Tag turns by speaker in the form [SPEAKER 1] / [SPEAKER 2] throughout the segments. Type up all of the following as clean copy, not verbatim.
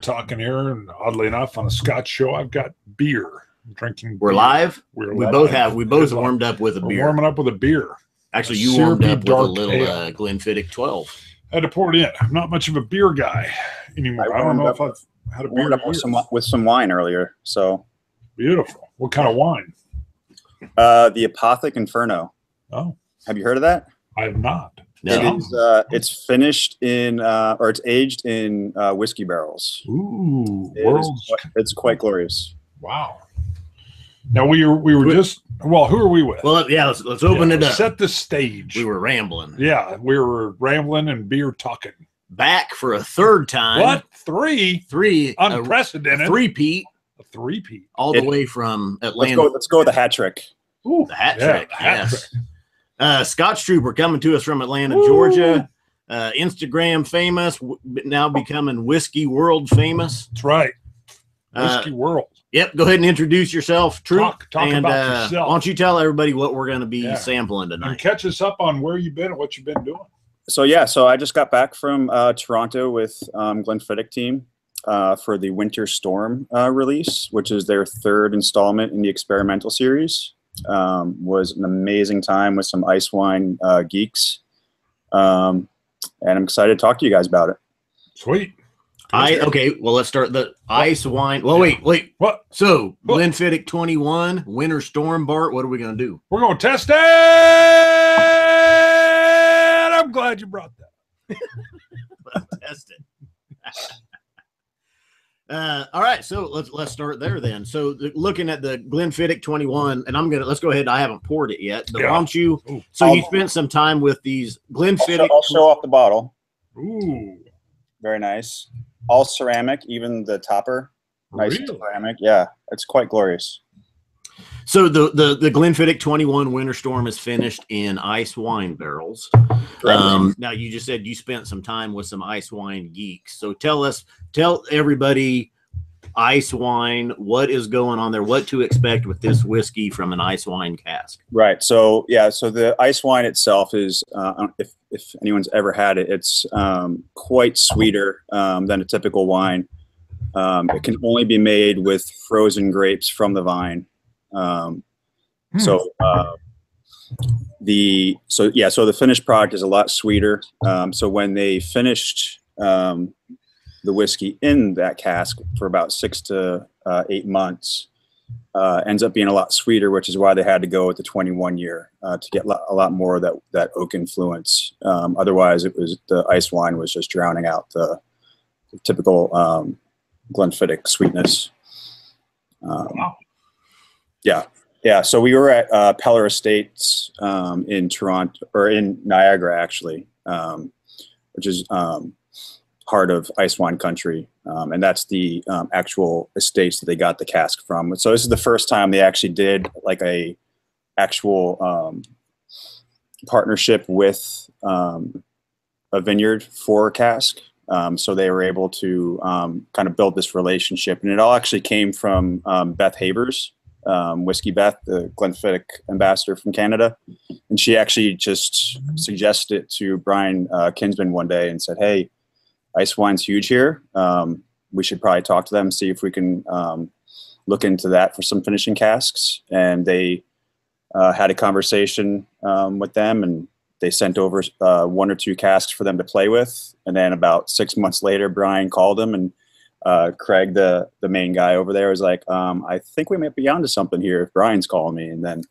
[SPEAKER 1] talking here, and oddly enough, on a Scotch show, I've got beer. I'm drinking.
[SPEAKER 2] We're
[SPEAKER 1] beer.
[SPEAKER 2] live.
[SPEAKER 1] We
[SPEAKER 2] both warmed up with a beer.
[SPEAKER 1] Warming up with a beer.
[SPEAKER 2] Actually, you warmed up with a little Glenfiddich 12.
[SPEAKER 1] I had to pour it in. I'm not much of a beer guy anymore. I don't know if I've had a beer
[SPEAKER 3] with some wine earlier. So
[SPEAKER 1] beautiful. What kind of wine?
[SPEAKER 3] The Apothic Inferno.
[SPEAKER 1] Oh,
[SPEAKER 3] have you heard of that?
[SPEAKER 1] I have not.
[SPEAKER 3] No. It's finished in or it's aged in whiskey barrels.
[SPEAKER 1] Ooh,
[SPEAKER 3] it's quite glorious.
[SPEAKER 1] Wow. Now we were just who are we with?
[SPEAKER 2] Well, yeah, let's open it up.
[SPEAKER 1] Set the stage.
[SPEAKER 2] We were rambling.
[SPEAKER 1] Yeah, we were rambling and beer talking.
[SPEAKER 2] Back for a third time.
[SPEAKER 1] What? Three? Unprecedented.
[SPEAKER 2] A three-peat.
[SPEAKER 1] A three-peat.
[SPEAKER 2] All the way from Atlanta.
[SPEAKER 3] Let's go with the hat trick.
[SPEAKER 2] Ooh, the hat trick. Yes. Scotch Trooper coming to us from Atlanta, Georgia. Instagram famous, now becoming whiskey world famous.
[SPEAKER 1] That's right. Whiskey world.
[SPEAKER 2] Yep. Go ahead and introduce yourself, Troop.
[SPEAKER 1] Talk about yourself.
[SPEAKER 2] Why don't you tell everybody what we're going to be sampling tonight?
[SPEAKER 1] And catch us up on where you've been and what you've been doing.
[SPEAKER 3] So I just got back from Toronto with Glenfiddich team for the Winter Storm release, which is their third installment in the experimental series. Was an amazing time with some ice wine geeks, and I'm excited to talk to you guys about it.
[SPEAKER 1] Sweet.
[SPEAKER 2] Okay, well, let's start the ice wine. Well, wait.
[SPEAKER 1] What?
[SPEAKER 2] So, Glenfiddich 21, Winter Storm, Bart, what are we going to do?
[SPEAKER 1] We're going to test it! I'm glad you brought that.
[SPEAKER 2] Let's test it. All right, so let's start there then. So, looking at the Glenfiddich 21, and let's go ahead. I haven't poured it yet, but why don't you?
[SPEAKER 1] Ooh.
[SPEAKER 2] So, you spent some time with these Glenfiddich.
[SPEAKER 3] I'll show off the bottle.
[SPEAKER 1] Ooh.
[SPEAKER 3] Very nice. All ceramic, even the topper. Nice ceramic. Yeah, it's quite glorious.
[SPEAKER 2] So the Glenfiddich 21 Winter Storm is finished in ice wine barrels. Now you just said you spent some time with some ice wine geeks. So tell everybody ice wine, what is going on there, what to expect with this whiskey from an ice wine cask.
[SPEAKER 3] Right. So so the ice wine itself is, if anyone's ever had it, it's quite sweeter than a typical wine. It can only be made with frozen grapes from the vine. So the finished product is a lot sweeter. So when they finished the whiskey in that cask for about 6 to 8 months, ends up being a lot sweeter, which is why they had to go with the 21 year to get a lot more of that oak influence. Otherwise, the ice wine was just drowning out the typical Glenfiddich sweetness.
[SPEAKER 1] Wow.
[SPEAKER 3] Yeah. So we were at Peller Estates in Toronto, or in Niagara, actually, which is part of ice wine country, and that's the actual estates that they got the cask from. So this is the first time they actually did like a actual partnership with a vineyard for a cask. So they were able to kind of build this relationship, and it all actually came from Beth Havers, Whiskey Beth, the Glenfiddich ambassador from Canada, and she actually just suggested it to Brian Kinsman one day and said, "Hey, ice wine's huge here. We should probably talk to them, see if we can look into that for some finishing casks." And they had a conversation with them, and they sent over 1 or 2 casks for them to play with. And then about 6 months later, Brian called him, and Craig, the main guy over there, was like, "I think we might be onto something here if Brian's calling me." And then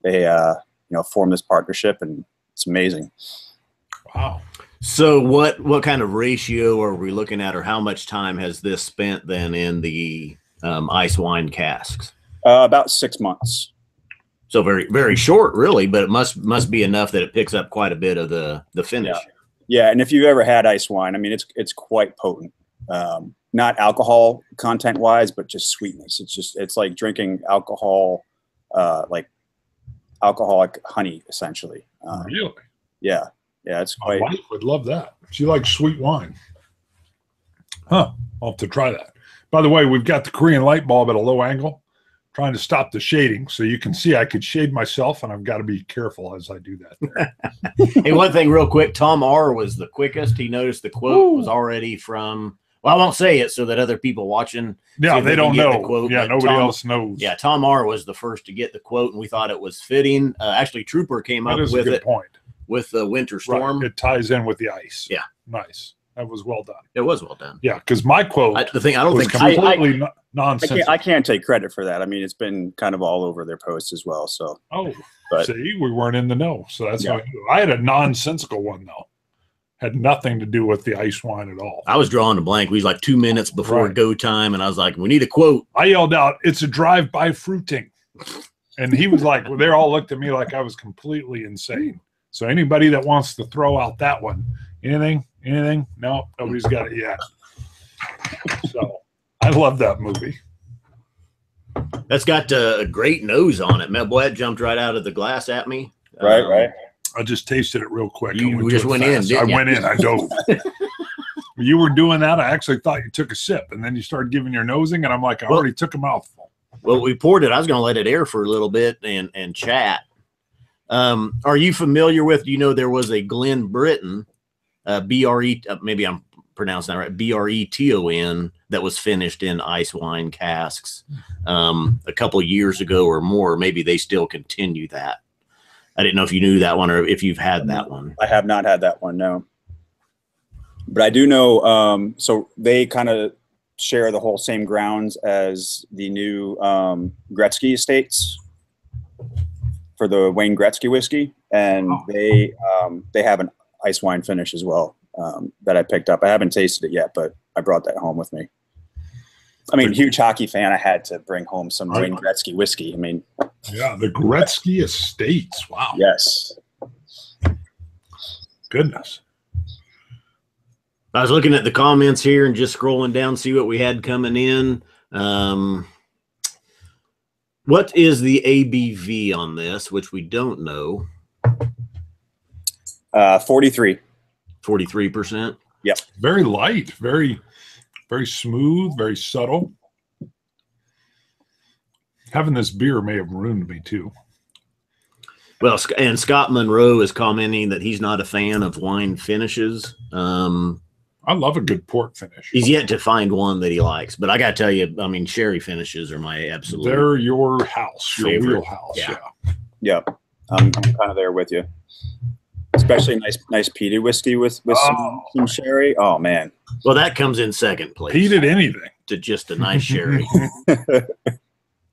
[SPEAKER 3] they formed this partnership, and it's amazing.
[SPEAKER 1] Wow.
[SPEAKER 2] So what kind of ratio are we looking at, or how much time has this spent then in the ice wine casks?
[SPEAKER 3] About 6 months.
[SPEAKER 2] So very, very short, really, but it must be enough that it picks up quite a bit of the finish.
[SPEAKER 3] Yeah, and if you've ever had ice wine, I mean, it's quite potent. Not alcohol content wise, but just sweetness. It's like drinking alcohol, like alcoholic honey, essentially.
[SPEAKER 1] Really?
[SPEAKER 3] Yeah. Yeah, it's quite.
[SPEAKER 1] My wife would love that. She likes sweet wine. Huh. I'll have to try that. By the way, we've got the Korean light bulb at a low angle, trying to stop the shading. So you can see I could shade myself, and I've got to be careful as I do that there.
[SPEAKER 2] Hey, one thing real quick. Tom R. was the quickest. He noticed the quote was already from, Well, I won't say it so that other people watching.
[SPEAKER 1] Yeah, they don't know.
[SPEAKER 2] Quote,
[SPEAKER 1] yeah, nobody else knows.
[SPEAKER 2] Yeah, Tom R was the first to get the quote, and we thought it was fitting. Actually, Trooper came up with it with the winter storm.
[SPEAKER 1] Right. It ties in with the ice.
[SPEAKER 2] Yeah,
[SPEAKER 1] nice. That was well done.
[SPEAKER 2] It was well done.
[SPEAKER 1] Yeah, because my quote,
[SPEAKER 2] I don't think
[SPEAKER 1] completely nonsense.
[SPEAKER 3] I can't take credit for that. I mean, it's been kind of all over their posts as well. So
[SPEAKER 1] see, we weren't in the know, so that's how I had a nonsensical one though. Had nothing to do with the ice wine at all.
[SPEAKER 2] I was drawing a blank. We was like 2 minutes before go time, and I was like, "We need a quote."
[SPEAKER 1] I yelled out, "It's a drive-by fruiting," and he was like, well, they all looked at me like I was completely insane. So anybody that wants to throw out that one, anything? No, nobody's got it yet. So I love that movie.
[SPEAKER 2] That's got a great nose on it. Man, boy, it jumped right out of the glass at me.
[SPEAKER 3] Right.
[SPEAKER 1] I just tasted it real quick.
[SPEAKER 2] You just went in.
[SPEAKER 1] I went in. I dove. You were doing that. I actually thought you took a sip, and then you started giving your nosing, and I'm like, I already took a mouthful.
[SPEAKER 2] Well, we poured it. I was going to let it air for a little bit and chat. Are you familiar with? You know, there was a Glenfiddich, BRE. Maybe I'm pronouncing that right. BRETON that was finished in ice wine casks a couple years ago or more. Maybe they still continue that. I didn't know if you knew that one or if you've had that one.
[SPEAKER 3] I have not had that one, no. But I do know, so they kind of share the whole same grounds as the new Gretzky estates for the Wayne Gretzky whiskey. And they have an ice wine finish as well that I picked up. I haven't tasted it yet, but I brought that home with me. I mean, huge hockey fan. I had to bring home some Wayne Gretzky whiskey. I mean,
[SPEAKER 1] yeah, the Gretzky estates. Wow.
[SPEAKER 3] Yes.
[SPEAKER 1] Goodness.
[SPEAKER 2] I was looking at the comments here and just scrolling down, see what we had coming in. What is the ABV on this, which we don't know?
[SPEAKER 3] 43.
[SPEAKER 2] 43%.
[SPEAKER 3] Yep.
[SPEAKER 1] Very light, very smooth, very subtle. Having this beer may have ruined me too.
[SPEAKER 2] Well, and Scott Monroe is commenting that he's not a fan of wine finishes.
[SPEAKER 1] I love a good port finish.
[SPEAKER 2] He's yet to find one that he likes, but I got to tell you, I mean, sherry finishes are my absolute.
[SPEAKER 1] They're your house,
[SPEAKER 2] favorite.
[SPEAKER 1] Your wheelhouse. Yeah.
[SPEAKER 3] Yep. I'm kind of there with you. Especially nice peated whiskey with some sherry. Oh man.
[SPEAKER 2] Well, that comes in second place.
[SPEAKER 1] Peated anything
[SPEAKER 2] to just a nice sherry.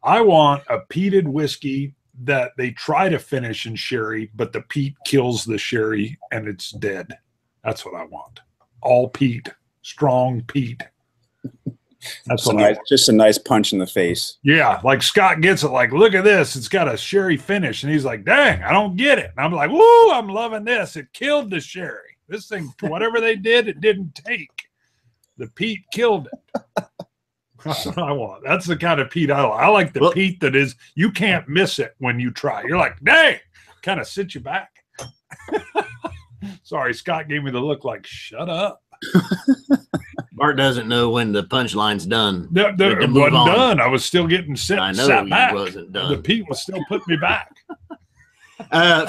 [SPEAKER 1] I want a peated whiskey that they try to finish in sherry, but the peat kills the sherry and it's dead. That's what I want. All peat, strong peat. That's
[SPEAKER 3] just a nice punch in the face.
[SPEAKER 1] Yeah, like Scott gets it. Like, look at this. It's got a sherry finish, and he's like, "Dang, I don't get it." And I'm like, "Woo, I'm loving this. It killed the sherry. This thing, whatever they did, it didn't take. The peat killed it." That's what I want. That's the kind of peat I like. I like the peat that is you can't miss it when you try. You're like, "Dang," kind of sits you back. Sorry, Scott gave me the look like, "Shut up."
[SPEAKER 2] Bart doesn't know when the punchline's done.
[SPEAKER 1] It wasn't done. I was still getting sat back.
[SPEAKER 2] Wasn't done.
[SPEAKER 1] The peat was still putting me back.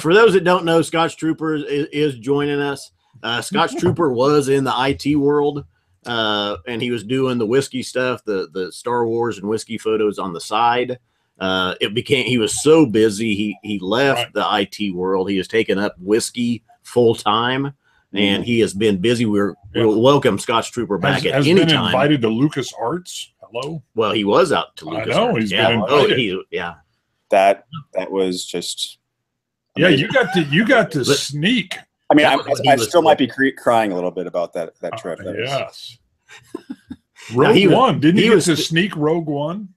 [SPEAKER 2] For those that don't know, Scotch Trooper is joining us. Scotch Trooper was in the IT world, and he was doing the whiskey stuff, the Star Wars and whiskey photos on the side. He was so busy, he left the IT world. He has taken up whiskey full time. And he has been busy. We'll welcome Scotch Trooper back at any time. Has been
[SPEAKER 1] invited to Lucas Arts. Hello.
[SPEAKER 2] Well, he was out to Lucas.
[SPEAKER 1] I know he's been invited.
[SPEAKER 3] That was just.
[SPEAKER 1] Amazing. Yeah, you got to sneak.
[SPEAKER 3] I mean, I still might be crying a little bit about that trip.
[SPEAKER 1] Yes. Rogue One. Didn't he get to sneak Rogue One?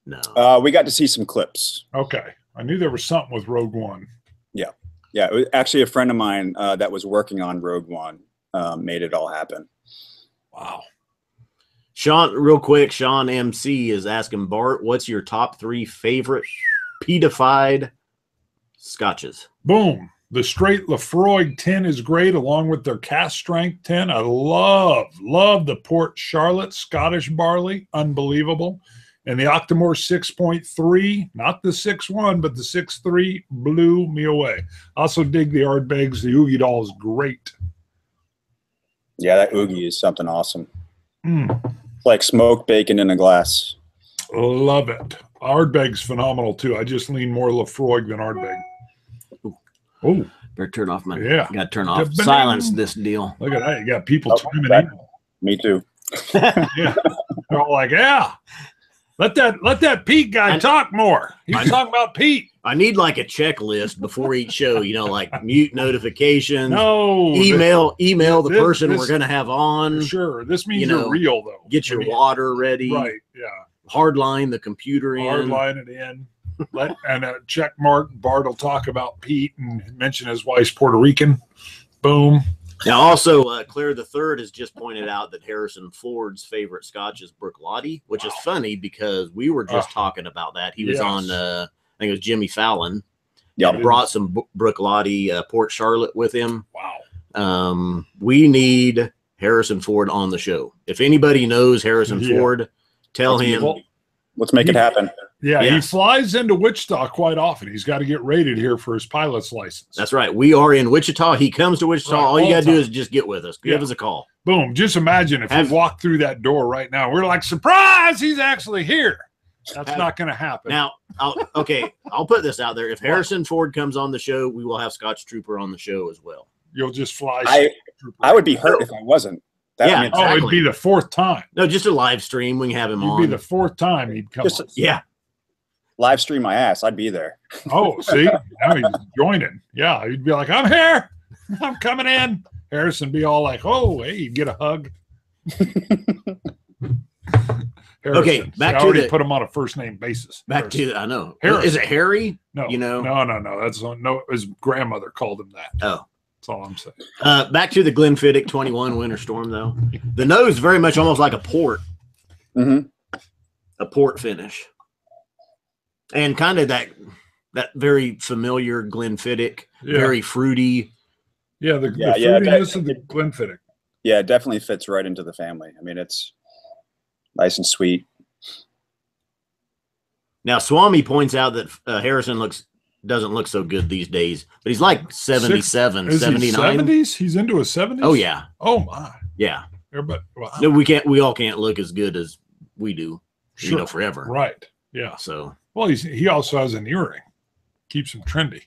[SPEAKER 3] No. We got to see some clips.
[SPEAKER 1] Okay, I knew there was something with Rogue One.
[SPEAKER 3] Yeah. Yeah, it was actually a friend of mine that was working on Rogue One made it all happen.
[SPEAKER 1] Wow.
[SPEAKER 2] Sean, real quick, Sean MC is asking Bart, what's your top 3 favorite peatified scotches?
[SPEAKER 1] Boom. The straight Lafroig 10 is great, along with their cast strength 10. I love the Port Charlotte Scottish barley. Unbelievable. And the Octomore 6.3, not the 6.1, but the 6.3 blew me away. Also dig the Ardbegs. The Oogie Doll is great.
[SPEAKER 3] Yeah, that Oogie is something awesome. It's like smoked bacon in a glass.
[SPEAKER 1] Love it. Ardbeg's phenomenal too. I just lean more Lafroig than Ardbeg. Oh,
[SPEAKER 2] better turn off my.
[SPEAKER 1] Yeah.
[SPEAKER 2] Got to turn off. Silence this deal.
[SPEAKER 1] Look at that. You got people chiming in.
[SPEAKER 3] Me too.
[SPEAKER 1] Yeah. They're all like, yeah. Let that Pete guy talk more. He's talking about Pete.
[SPEAKER 2] I need like a checklist before each show, you know, like mute notifications.
[SPEAKER 1] No.
[SPEAKER 2] Email the person we're going to have on.
[SPEAKER 1] Sure. This means you're real, though.
[SPEAKER 2] Get your water ready.
[SPEAKER 1] Right. Yeah.
[SPEAKER 2] Hardline the computer in.
[SPEAKER 1] Hardline it in. And check mark. Bart will talk about Pete and mention his wife's Puerto Rican. Boom.
[SPEAKER 2] Now, also, Claire the Third has just pointed out that Harrison Ford's favorite Scotch is Bruichladdich, which is funny because we were just talking about that. He was on, I think it was Jimmy Fallon.
[SPEAKER 3] Yeah,
[SPEAKER 2] brought some Bruichladdich Port Charlotte with him.
[SPEAKER 1] Wow.
[SPEAKER 2] We need Harrison Ford on the show. If anybody knows Harrison Ford, tell him.
[SPEAKER 3] Let's make it happen.
[SPEAKER 1] Yeah, he flies into Wichita quite often. He's got to get rated here for his pilot's license.
[SPEAKER 2] That's right. We are in Wichita. He comes to Wichita. All you got to do is just get with us. Give us a call.
[SPEAKER 1] Boom. Just imagine if we walk through that door right now. We're like, surprise, he's actually here. That's not going to happen.
[SPEAKER 2] Now, I'll put this out there. If Harrison Ford comes on the show, we will have Scotch Trooper on the show as well.
[SPEAKER 1] You'll just fly.
[SPEAKER 3] I would be hurt if I wasn't.
[SPEAKER 2] Exactly.
[SPEAKER 1] Oh, it'd be the fourth time.
[SPEAKER 2] No, just a live stream. We can have him on.
[SPEAKER 1] It'd be the fourth time he'd come on.
[SPEAKER 2] Yeah.
[SPEAKER 3] Live stream my ass. I'd be there.
[SPEAKER 1] Oh, see? Now he's joining. Yeah, he'd be like, I'm here. I'm coming in. Harrison be all like, oh, hey, you get a hug.
[SPEAKER 2] Okay, back to
[SPEAKER 1] put him on a first name basis.
[SPEAKER 2] I know.
[SPEAKER 1] Harrison.
[SPEAKER 2] Is it Harry?
[SPEAKER 1] No,
[SPEAKER 2] you know,
[SPEAKER 1] no. That's no. His grandmother called him that.
[SPEAKER 2] Oh,
[SPEAKER 1] that's all I'm saying.
[SPEAKER 2] Back to the Glenfiddich 21 Winter Storm, though. The nose very much almost like a port.
[SPEAKER 3] Mm-hmm.
[SPEAKER 2] A port finish, and kind of that very familiar Glenfiddich, very fruity.
[SPEAKER 1] Yeah, the fruitiness of the Glenfiddich.
[SPEAKER 3] Yeah, it definitely fits right into the family. I mean, it's nice and sweet.
[SPEAKER 2] Now, Swami points out that Harrison doesn't look so good these days, but he's like 77, 79.
[SPEAKER 1] 70s? He's into his 70s?
[SPEAKER 2] Oh, yeah.
[SPEAKER 1] Oh, my.
[SPEAKER 2] Yeah.
[SPEAKER 1] Everybody, wow.
[SPEAKER 2] No, we all can't look as good as we do, forever.
[SPEAKER 1] Right. Yeah.
[SPEAKER 2] So.
[SPEAKER 1] Well, he also has an earring. Keeps him trendy.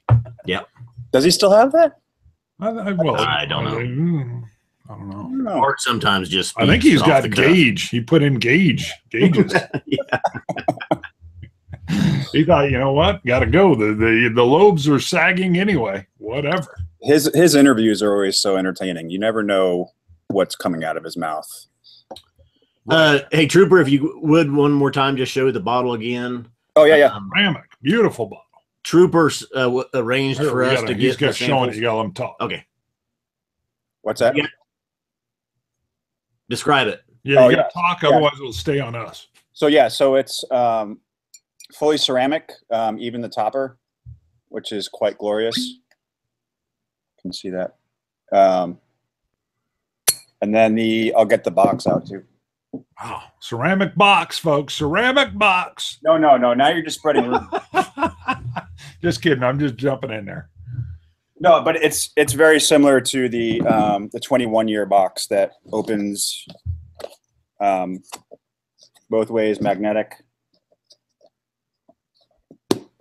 [SPEAKER 2] Yeah.
[SPEAKER 3] Does he still have that?
[SPEAKER 2] I don't know.
[SPEAKER 1] I don't know.
[SPEAKER 2] Art sometimes just.
[SPEAKER 1] I think he's got gauge. He put in gauges. He thought, you know what? Got to go. The lobes are sagging anyway. Whatever.
[SPEAKER 3] His interviews are always so entertaining. You never know what's coming out of his mouth.
[SPEAKER 2] Hey, Trooper, if you would one more time, just show the bottle again.
[SPEAKER 3] Oh yeah.
[SPEAKER 2] Ceramic,
[SPEAKER 1] beautiful bottle.
[SPEAKER 2] Troopers arranged for us to get.
[SPEAKER 1] He's showing it. You got to let him talk.
[SPEAKER 2] Okay.
[SPEAKER 3] What's that?
[SPEAKER 2] Describe it.
[SPEAKER 1] Yeah, you got to talk, otherwise it'll stay on us.
[SPEAKER 3] So it's fully ceramic, even the topper, which is quite glorious. You can see that. And then I'll get the box out too.
[SPEAKER 1] Wow, ceramic box, folks. Ceramic box.
[SPEAKER 3] No. Now you're just spreading rumors.
[SPEAKER 1] Just kidding. I'm just jumping in there.
[SPEAKER 3] No, but it's very similar to the 21-year box that opens both ways, magnetic.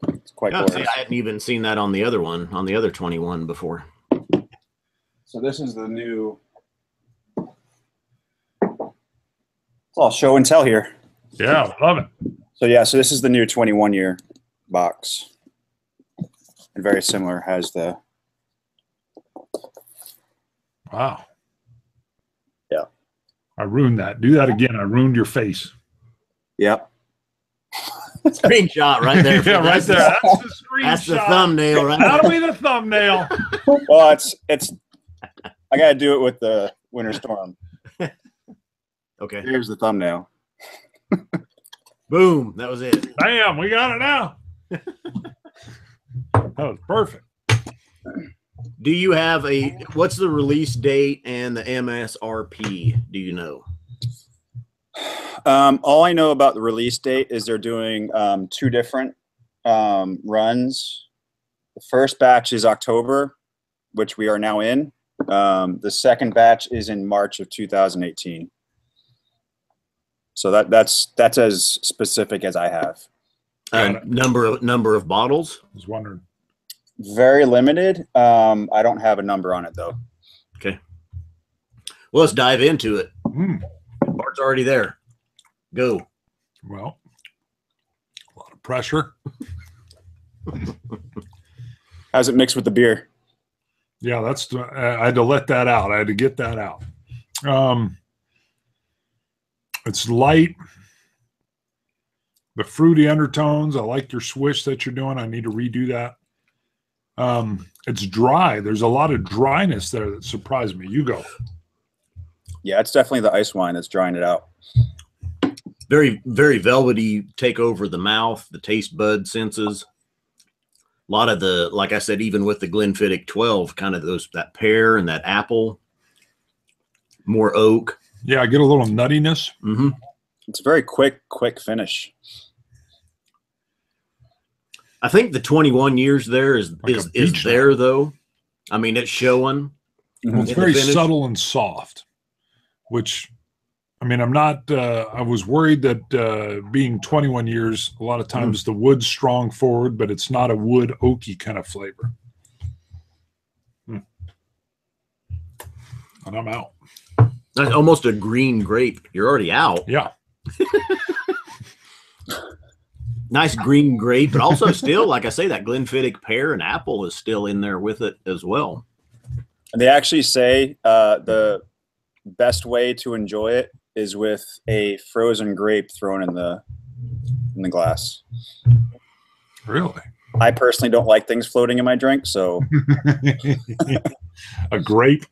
[SPEAKER 3] It's quite glorious.
[SPEAKER 2] I hadn't even seen that on the other one, on the other 21 before.
[SPEAKER 3] So this is the new. It's all show and tell here.
[SPEAKER 1] Yeah, love it.
[SPEAKER 3] So this is the new 21-year box. And very similar, has the.
[SPEAKER 1] Wow.
[SPEAKER 3] Yeah.
[SPEAKER 1] I ruined that. Do that again. I ruined your face.
[SPEAKER 3] Yep.
[SPEAKER 2] Screenshot right there.
[SPEAKER 1] Yeah, right there. That's the screenshot.
[SPEAKER 2] That's the thumbnail, right?
[SPEAKER 1] That'll be the thumbnail.
[SPEAKER 3] Well, it's. I got to do it with the Winter Storm.
[SPEAKER 2] Okay.
[SPEAKER 3] Here's the thumbnail.
[SPEAKER 2] Boom. That was it.
[SPEAKER 1] Bam. We got it now. That was perfect.
[SPEAKER 2] Do you have what's the release date and the MSRP? Do you know?
[SPEAKER 3] All I know about the release date is they're doing two different runs. The first batch is October, which we are now in. The second batch is in March of 2018. So that's as specific as I have.
[SPEAKER 2] Number of bottles.
[SPEAKER 1] I was wondering.
[SPEAKER 3] Very limited. I don't have a number on it though.
[SPEAKER 2] Okay. Well, let's dive into it. Bart's already there. Go.
[SPEAKER 1] Well, a lot of pressure.
[SPEAKER 3] How's it mixed with the beer?
[SPEAKER 1] Yeah, I had to let that out. I had to get that out. It's light. The fruity undertones. I like your swish that you're doing. I need to redo that. It's dry. There's a lot of dryness there that surprised me. You go.
[SPEAKER 3] Yeah, it's definitely the ice wine that's drying it out.
[SPEAKER 2] Very, very velvety, take over the mouth, the taste bud senses. A lot of the, like I said, even with the Glenfiddich 12, kind of that pear and that apple, more oak.
[SPEAKER 1] Yeah, I get a little nuttiness.
[SPEAKER 2] Mm-hmm.
[SPEAKER 3] It's a very quick finish.
[SPEAKER 2] I think the 21 years there is there though. I mean, it's showing.
[SPEAKER 1] Well, it's very subtle and soft, which, I mean, I'm not, I was worried that being 21 years, a lot of times the wood's strong forward, but it's not a wood oaky kind of flavor. And I'm out.
[SPEAKER 2] That's almost a green grape. You're already out.
[SPEAKER 1] Yeah.
[SPEAKER 2] Nice green grape, but also still, like I say, that Glenfiddich pear and apple is still in there with it as well.
[SPEAKER 3] And they actually say the best way to enjoy it is with a frozen grape thrown in the glass.
[SPEAKER 1] Really?
[SPEAKER 3] I personally don't like things floating in my drink, so
[SPEAKER 1] a grape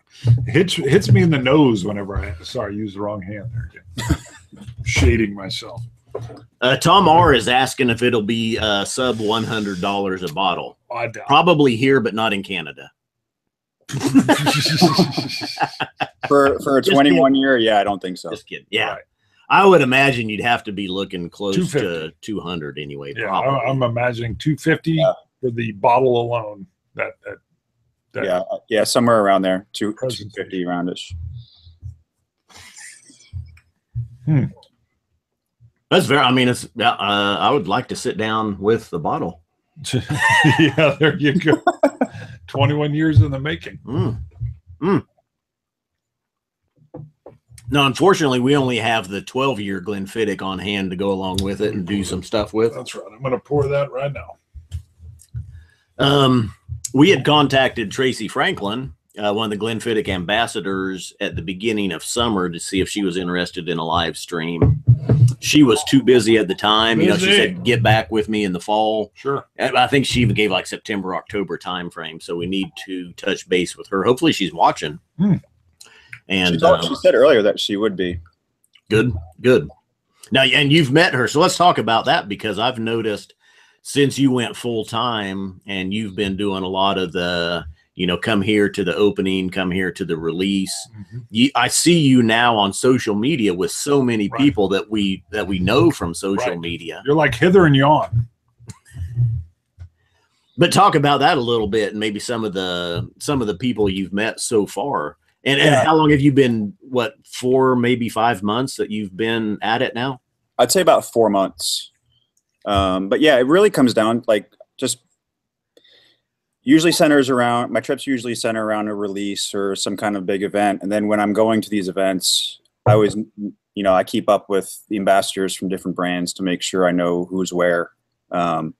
[SPEAKER 1] hits me in the nose whenever use the wrong hand there again. Shading myself.
[SPEAKER 2] Tom R is asking if it'll be sub $100 a bottle.
[SPEAKER 1] I doubt.
[SPEAKER 2] Probably here, but not in Canada.
[SPEAKER 3] for a 21 year, yeah, I don't think so.
[SPEAKER 2] Just kidding. Yeah,
[SPEAKER 1] right.
[SPEAKER 2] I would imagine you'd have to be looking close
[SPEAKER 1] 250.
[SPEAKER 2] to 200 anyway.
[SPEAKER 1] Yeah,
[SPEAKER 2] probably.
[SPEAKER 1] I'm imagining 250 for the bottle alone.
[SPEAKER 3] Yeah, somewhere around there, 250 roundish.
[SPEAKER 2] That's very. I mean, it's. I would like to sit down with the bottle.
[SPEAKER 1] Yeah, there you go. 21 years in the making.
[SPEAKER 2] No, unfortunately, we only have the 12-year Glenfiddich on hand to go along with it and do some stuff with.
[SPEAKER 1] That's right. I'm going to pour that right
[SPEAKER 2] now. We had contacted Tracy Franklin, one of the Glenfiddich ambassadors, at the beginning of summer to see if she was interested in a live stream. She was too busy at the time. You know, she said, get back with me in the fall.
[SPEAKER 1] Sure.
[SPEAKER 2] I think she even gave like September, October time frame. So we need to touch base with her. Hopefully she's watching. And
[SPEAKER 3] she said earlier that she would be.
[SPEAKER 2] Good. Now, and you've met her. So let's talk about that, because I've noticed since you went full time and you've been doing a lot of the, you know, come here to the opening, come here to the release. I see you now on social media with so many people that we know from social media.
[SPEAKER 1] You're like hither and yon.
[SPEAKER 2] But talk about that a little bit, and maybe some of the people you've met so far. And how long have you been? What, 4, maybe 5 months that you've been at it now?
[SPEAKER 3] I'd say about 4 months. But yeah, it really comes down just. Usually centers around, my trips usually center around a release or some kind of big event. And then when I'm going to these events, I always, I keep up with the ambassadors from different brands to make sure I know who's where. And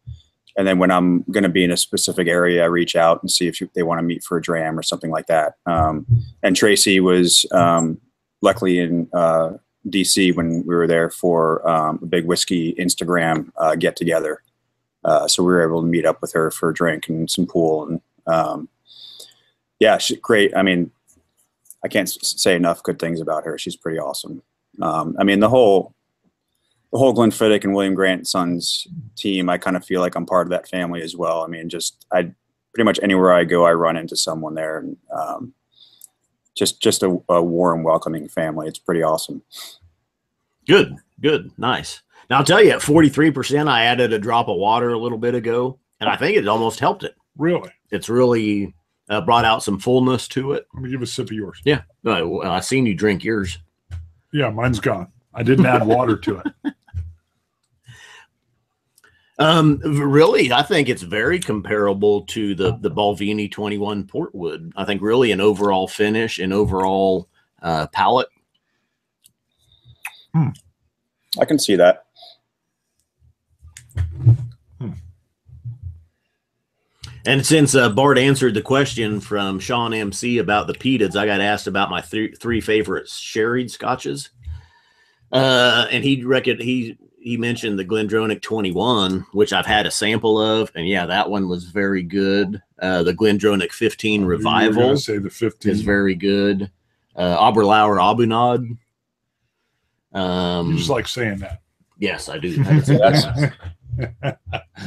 [SPEAKER 3] then when I'm going to be in a specific area, I reach out and see if they want to meet for a dram or something like that. And Tracy was luckily in DC when we were there for a big whiskey Instagram get together. So we were able to meet up with her for a drink and some pool, and yeah, she's great. I mean, I can't say enough good things about her. She's pretty awesome. I mean, the whole Glenfiddich and William Grant Sons team, I kind of feel like I'm part of that family as well. I mean, I pretty much anywhere I go, I run into someone there, and just a warm, welcoming family. It's pretty awesome.
[SPEAKER 2] Good, nice. Now, I'll tell you, at 43%, I added a drop of water a little bit ago, and I think it almost helped it.
[SPEAKER 1] Really?
[SPEAKER 2] It's really brought out some fullness to it.
[SPEAKER 1] Let me give a sip of yours.
[SPEAKER 2] Yeah. I seen you drink yours.
[SPEAKER 1] Yeah, mine's gone. I didn't add water to it.
[SPEAKER 2] Really, I think it's very comparable to the Balvenie 21 Portwood. I think really an overall finish and overall palate.
[SPEAKER 3] I can see that.
[SPEAKER 2] And since Bart answered the question from Sean MC about the peated, I got asked about my three favorite sherried scotches. And he mentioned the Glendronach 21, which I've had a sample of, and yeah, that one was very good. The Glendronach 15 Revival
[SPEAKER 1] say the 15
[SPEAKER 2] is very good. Oberlauer Abunad.
[SPEAKER 1] You just like saying that.
[SPEAKER 2] Yes, I do.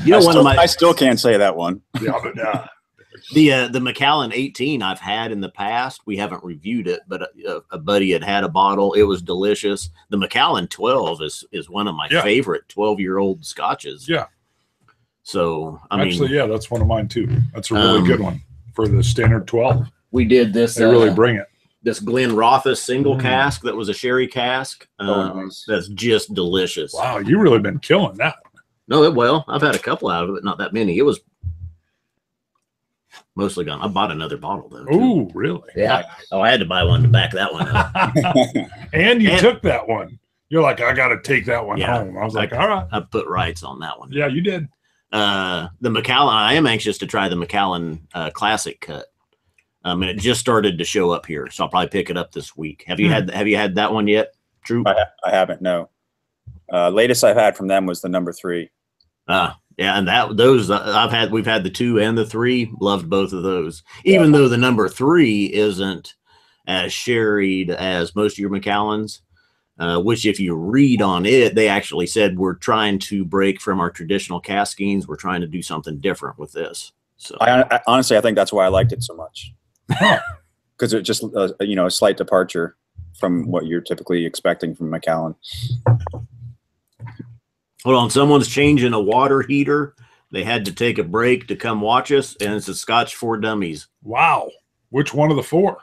[SPEAKER 2] You know,
[SPEAKER 3] I still can't say that one.
[SPEAKER 2] Yeah, the Macallan 18 I've had in the past. We haven't reviewed it, but a buddy had a bottle. It was delicious. The Macallan 12 is one of my favorite 12-year-old scotches.
[SPEAKER 1] Yeah.
[SPEAKER 2] So
[SPEAKER 1] actually, yeah, that's one of mine too. That's a really good one for the standard 12.
[SPEAKER 2] We did this.
[SPEAKER 1] They really bring it.
[SPEAKER 2] This Glen Rothus single cask that was a sherry cask.
[SPEAKER 3] Nice.
[SPEAKER 2] That's just delicious.
[SPEAKER 1] Wow, you really been killing that.
[SPEAKER 2] No, well, I've had a couple out of it, not that many. It was mostly gone. I bought another bottle though.
[SPEAKER 1] Oh, really?
[SPEAKER 2] Yeah. Oh, I had to buy one to back that one up.
[SPEAKER 1] And you took that one. You're like, I got to take that one home. I was like, all right.
[SPEAKER 2] I put rights on that one.
[SPEAKER 1] Yeah, you did.
[SPEAKER 2] The Macallan. I am anxious to try the Macallan Classic cut. And it just started to show up here, so I'll probably pick it up this week. Have you had that one yet, Drew?
[SPEAKER 3] I haven't. No. Latest I've had from them was the number 3.
[SPEAKER 2] Yeah, and we've had the 2 and the 3. Loved both of those. Even though the number 3 isn't as sherried as most of your Macallans, which if you read on it, they actually said we're trying to break from our traditional caskeens. We're trying to do something different with this. So
[SPEAKER 3] I honestly, I think that's why I liked it so much, because it's just a slight departure from what you're typically expecting from Macallan.
[SPEAKER 2] Hold on, someone's changing a water heater. They had to take a break to come watch us, and it's a Scotch for Dummies.
[SPEAKER 1] Wow. Which one of the 4?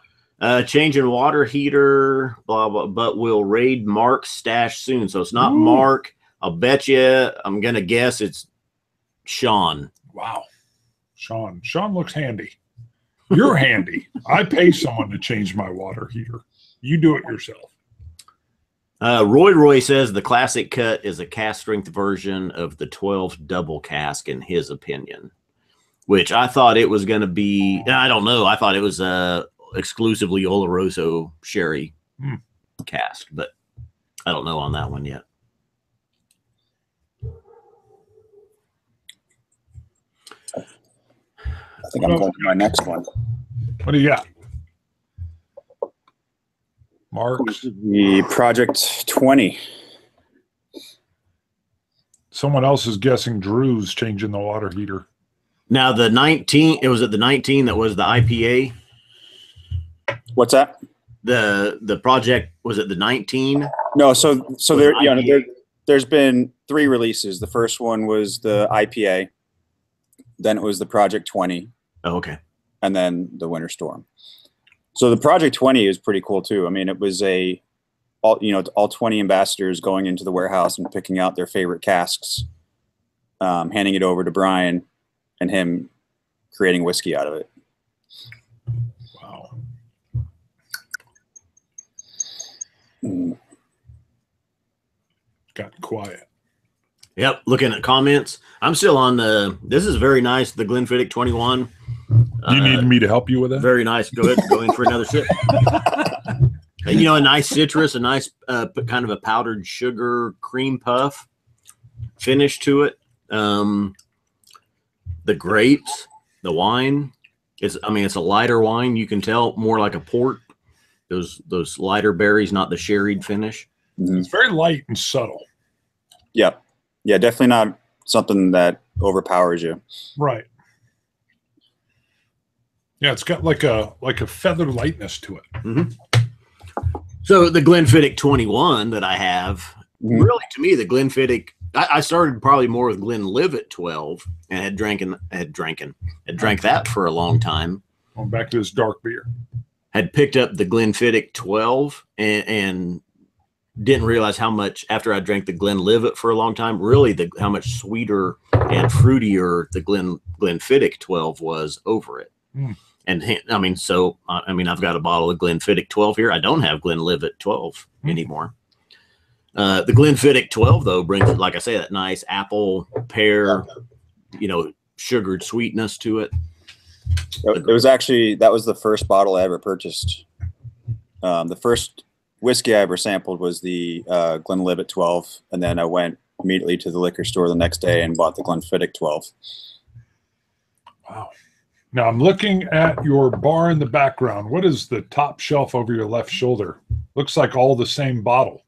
[SPEAKER 2] Changing water heater, blah, blah, but we'll raid Mark's stash soon. So it's not Mark. I'll bet you, I'm going to guess it's Sean.
[SPEAKER 1] Wow. Sean looks handy. You're handy. I pay someone to change my water heater. You do it yourself.
[SPEAKER 2] Roy says the classic cut is a cask strength version of the 12 double cask in his opinion, which I thought it was going to be. I don't know. I thought it was exclusively Oloroso sherry cask, but I don't know on that one yet.
[SPEAKER 3] I think I'm going to my next one.
[SPEAKER 1] What do you got? Mark's.
[SPEAKER 3] The Project 20.
[SPEAKER 1] Someone else is guessing Drew's changing the water heater.
[SPEAKER 2] Now the 19, it was at the 19 that was the IPA.
[SPEAKER 3] What's that?
[SPEAKER 2] The project was at the 19.
[SPEAKER 3] No, so there's been 3 releases. The first one was the IPA, then it was the Project 20.
[SPEAKER 2] Oh, okay.
[SPEAKER 3] And then the Winter Storm. So the Project 20 is pretty cool too. I mean, it was all 20 ambassadors going into the warehouse and picking out their favorite casks, handing it over to Brian, and him creating whiskey out of it.
[SPEAKER 1] Wow. Got quiet.
[SPEAKER 2] Yep, looking at comments. I'm still on this is very nice, the Glenfiddich 21.
[SPEAKER 1] Do you need me to help you with that?
[SPEAKER 2] Very nice. Go ahead, go in for another sip. A nice citrus, a nice kind of a powdered sugar cream puff finish to it. The grapes, the wine, it's a lighter wine. You can tell more like a port. Those lighter berries, not the sherried finish.
[SPEAKER 1] It's very light and subtle.
[SPEAKER 3] Yep. Yeah, definitely not something that overpowers you.
[SPEAKER 1] Right. Yeah, it's got like a feather lightness to it.
[SPEAKER 2] Mm-hmm. So the Glenfiddich 21 that I have, really to me, the Glenfiddich, I started probably more with Glenlivet 12 and had drank that for a long time.
[SPEAKER 1] Going back to this dark beer.
[SPEAKER 2] Had picked up the Glenfiddich 12 and didn't realize how much, after I drank the Glenlivet for a long time, really how much sweeter and fruitier the Glenfiddich 12 was over it.
[SPEAKER 1] Mm.
[SPEAKER 2] And I mean, I've got a bottle of Glenfiddich 12 here. I don't have Glenlivet 12 anymore. The Glenfiddich 12, though, brings, like I say, that nice apple, pear, sugared sweetness to it.
[SPEAKER 3] It was actually, that was the first bottle I ever purchased. The first whiskey I ever sampled was the Glenlivet 12, and then I went immediately to the liquor store the next day and bought the Glenfiddich 12.
[SPEAKER 1] Wow. Now I'm looking at your bar in the background. What is the top shelf over your left shoulder? Looks like all the same bottle.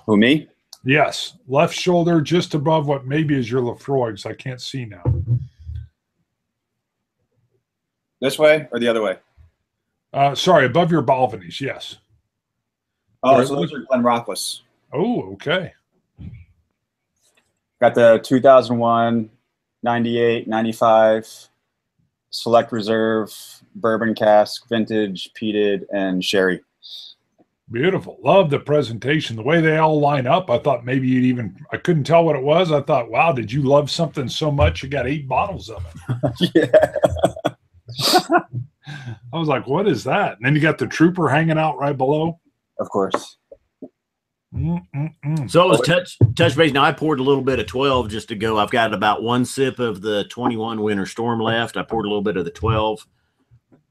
[SPEAKER 3] Who, me?
[SPEAKER 1] Yes. Left shoulder just above what maybe is your Lefroy, because I can't see now.
[SPEAKER 3] This way or the other way?
[SPEAKER 1] Sorry, above your Balvenies, yes.
[SPEAKER 3] Oh, so those are Glenrothless.
[SPEAKER 1] Oh, okay.
[SPEAKER 3] Got the 2001, 98, 95, Select Reserve, Bourbon Cask, Vintage, Peated, and Sherry.
[SPEAKER 1] Beautiful. Love the presentation. The way they all line up, I thought maybe I couldn't tell what it was. I thought, wow, did you love something so much you got 8 bottles of it?
[SPEAKER 3] Yeah.
[SPEAKER 1] I was like, what is that? And then you got the Trooper hanging out right below.
[SPEAKER 3] Of course.
[SPEAKER 2] So it was touch base. Now I poured a little bit of 12 just to go. I've got about 1 sip of the 21 Winter Storm left. I poured a little bit of the 12.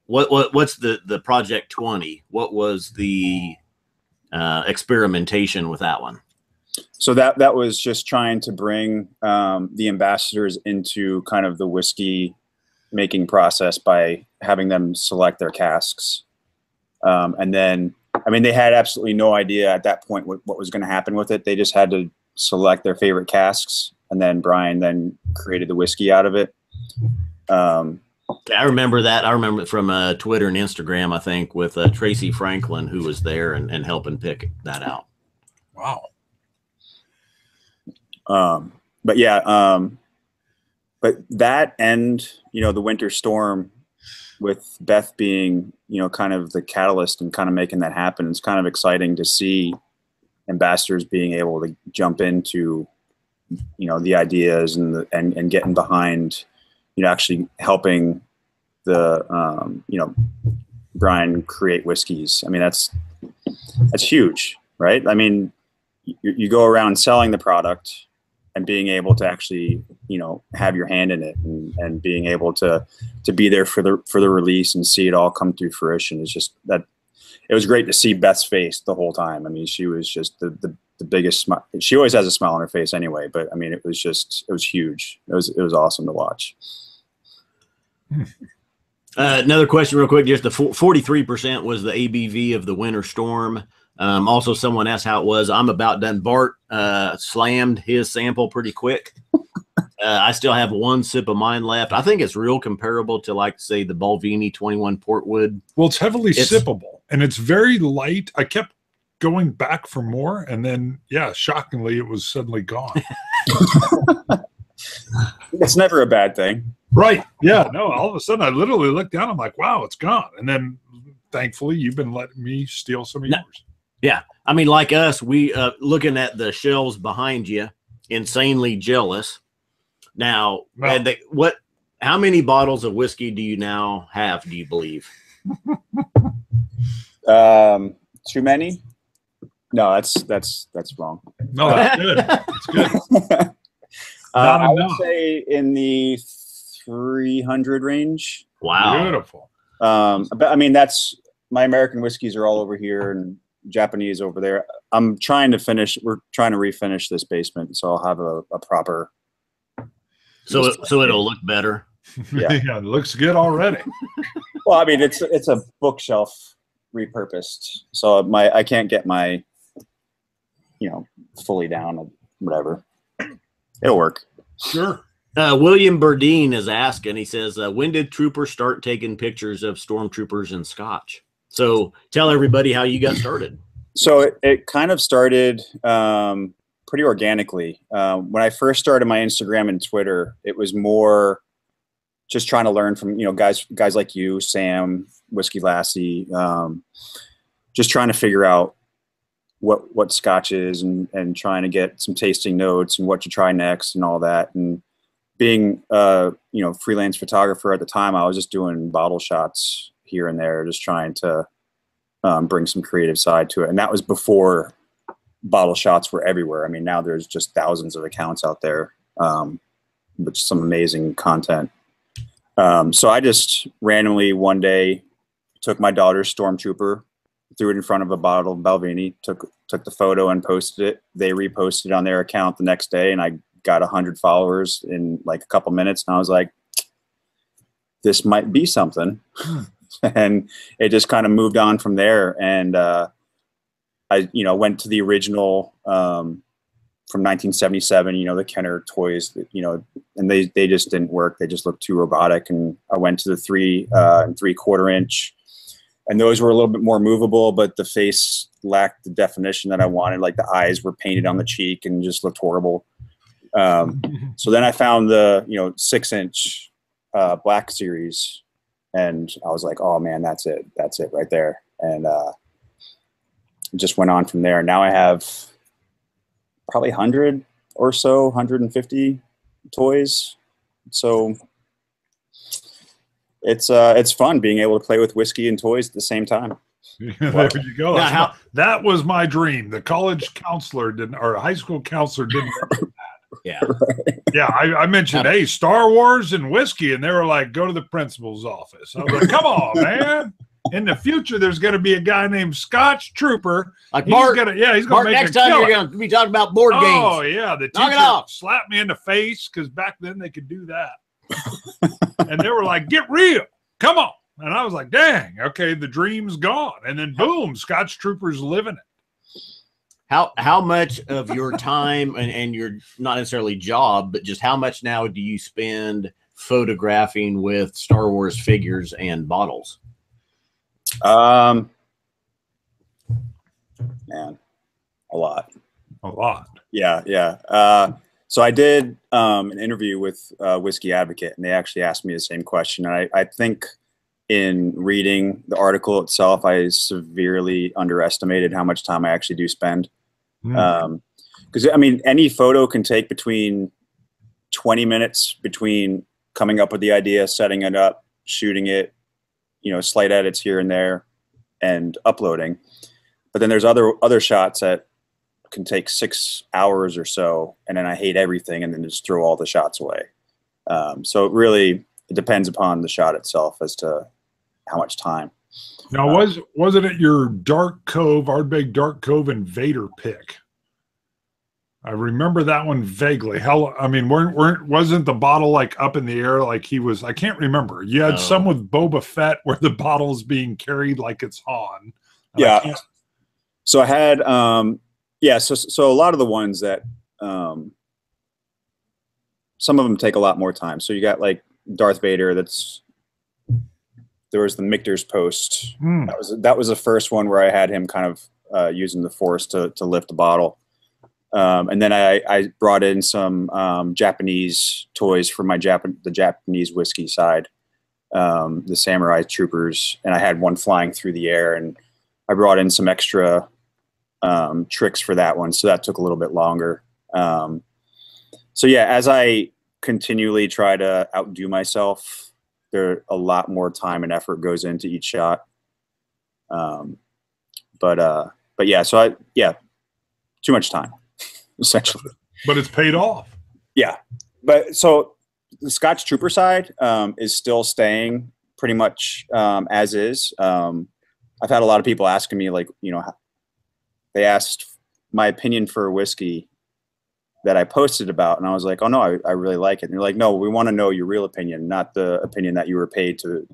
[SPEAKER 2] What's the Project 20? What was the experimentation with that one?
[SPEAKER 3] So that was just trying to bring the ambassadors into kind of the whiskey making process by having them select their casks. And then, I mean, they had absolutely no idea at that point what was going to happen with it. They just had to select their favorite casks, and then Brian then created the whiskey out of it.
[SPEAKER 2] I remember that. I remember it from Twitter and Instagram, I think, with Tracy Franklin, who was there and helping pick that out.
[SPEAKER 1] Wow.
[SPEAKER 3] But yeah, but that and, the Winter Storm with Beth being, kind of the catalyst and kind of making that happen. It's kind of exciting to see ambassadors being able to jump into, the ideas and getting behind, actually helping the, Brian create whiskeys. I mean, that's huge, right? I mean, you go around selling the product and being able to actually, have your hand in it and being able to be there for the release and see it all come to fruition. It's just that it was great to see Beth's face the whole time. I mean, she was just the biggest smile. She always has a smile on her face anyway, but I mean, it was huge. It was awesome to watch.
[SPEAKER 2] Another question real quick, just the 43% was the ABV of the Winter Storm. Also, someone asked how it was. I'm about done. Bart slammed his sample pretty quick. I still have 1 sip of mine left. I think it's real comparable to, like, say, the Balvenie 21 Portwood.
[SPEAKER 1] Well, it's heavily sippable, and it's very light. I kept going back for more, and then, yeah, shockingly, it was suddenly gone.
[SPEAKER 3] It's never a bad thing.
[SPEAKER 1] Right. Yeah. No, all of a sudden, I literally looked down. I'm like, wow, it's gone. And then, thankfully, you've been letting me steal some of yours.
[SPEAKER 2] Yeah. I mean, like us, we looking at the shelves behind you, insanely jealous. Now, how many bottles of whiskey do you now have, do you believe?
[SPEAKER 3] Too many? No, that's wrong.
[SPEAKER 1] No, that's good. That's good.
[SPEAKER 3] I would say in the 300 range.
[SPEAKER 2] Wow.
[SPEAKER 1] Beautiful.
[SPEAKER 3] But I mean, my American whiskeys are all over here and Japanese over there. We're trying to refinish this basement, so I'll have a proper.
[SPEAKER 2] So it'll look better.
[SPEAKER 3] Yeah.
[SPEAKER 1] Yeah, it looks good already.
[SPEAKER 3] Well, I mean, it's a bookshelf repurposed, so I can't get my, fully down or whatever. It'll work.
[SPEAKER 1] Sure.
[SPEAKER 2] William Burdine is asking. He says, "When did troopers start taking pictures of stormtroopers in Scotch?" So tell everybody how you got started.
[SPEAKER 3] So it kind of started pretty organically. When I first started my Instagram and Twitter, it was more just trying to learn from, guys like you, Sam, Whiskey Lassie, just trying to figure out, what Scotch is, and trying to get some tasting notes and what to try next and all that. And being freelance photographer at the time, I was just doing bottle shots here and there, just trying to bring some creative side to it. And that was before bottle shots were everywhere. I mean, now there's just thousands of accounts out there with some amazing content. So I just randomly one day took my daughter's Stormtrooper, threw it in front of a bottle of Balvenie, took the photo and posted it. They reposted it on their account the next day, and I got 100 followers in like a couple minutes. And I was like, this might be something. And it just kind of moved on from there. And I went to the original from 1977, the Kenner toys, and they just didn't work. They just looked too robotic. And I went to the 3 3/4 inch, and those were a little bit more movable, but the face lacked the definition that I wanted. Like the eyes were painted on the cheek and just looked horrible. So then I found the 6-inch Black Series, and I was like, oh man, that's it right there. And just went on from there. Now I have probably 100 or so, 150 toys. So it's fun being able to play with whiskey and toys at the same time.
[SPEAKER 1] There you go. That was my dream. The college counselor didn't, or high school counselor didn't.
[SPEAKER 2] Yeah.
[SPEAKER 1] Yeah. I mentioned, hey, Star Wars and whiskey. And they were like, go to the principal's office. I was like, come on, man. In the future, there's going to be a guy named Scotch Trooper.
[SPEAKER 2] Like Mark,
[SPEAKER 1] he's going to make
[SPEAKER 2] next time you're going to be talking about board games.
[SPEAKER 1] Oh, yeah. The teacher slapped me in the face, because back then they could do that. And they were like, get real. Come on. And I was like, dang, okay, the dream's gone. And then boom, Scotch Trooper's living it.
[SPEAKER 2] How much of your time and your, not necessarily job, but just how much now do you spend photographing with Star Wars figures and bottles?
[SPEAKER 3] Man, a lot. Yeah. So I did an interview with Whiskey Advocate, and they actually asked me the same question. And I think in reading the article itself, I severely underestimated how much time I actually do spend. Because I mean, any photo can take between 20 minutes between coming up with the idea, setting it up, shooting it, slight edits here and there, and uploading. But then there's other shots that can take 6 hours or so, and then I hate everything and then just throw all the shots away. So it depends upon the shot itself as to how much time.
[SPEAKER 1] Now, wasn't it your Dark Cove, Ardbeg Dark Cove Invader pick? I remember that one vaguely. Wasn't the bottle like up in the air like he was? I can't remember. You had some with Boba Fett where the bottle's being carried like it's Han.
[SPEAKER 3] Yeah. So I had, so a lot of the ones that, some of them take a lot more time. So you got like Darth Vader. There was the Michter's Post. That was the first one where I had him kind of using the Force to lift the bottle. And then I brought in some Japanese toys for the Japanese whiskey side, the Samurai Troopers, and I had one flying through the air, and I brought in some extra tricks for that one, so that took a little bit longer. So yeah, as I continually try to outdo myself, there a lot more time and effort goes into each shot. But yeah, too much time. Essentially,
[SPEAKER 1] but it's paid off.
[SPEAKER 3] Yeah, but so the Scotch Trooper side is still staying pretty much as is. I've had a lot of people asking me, like, they asked my opinion for whiskey that I posted about, and I was like, oh no, I really like it. And they're like, no, we want to know your real opinion, not the opinion that you were paid to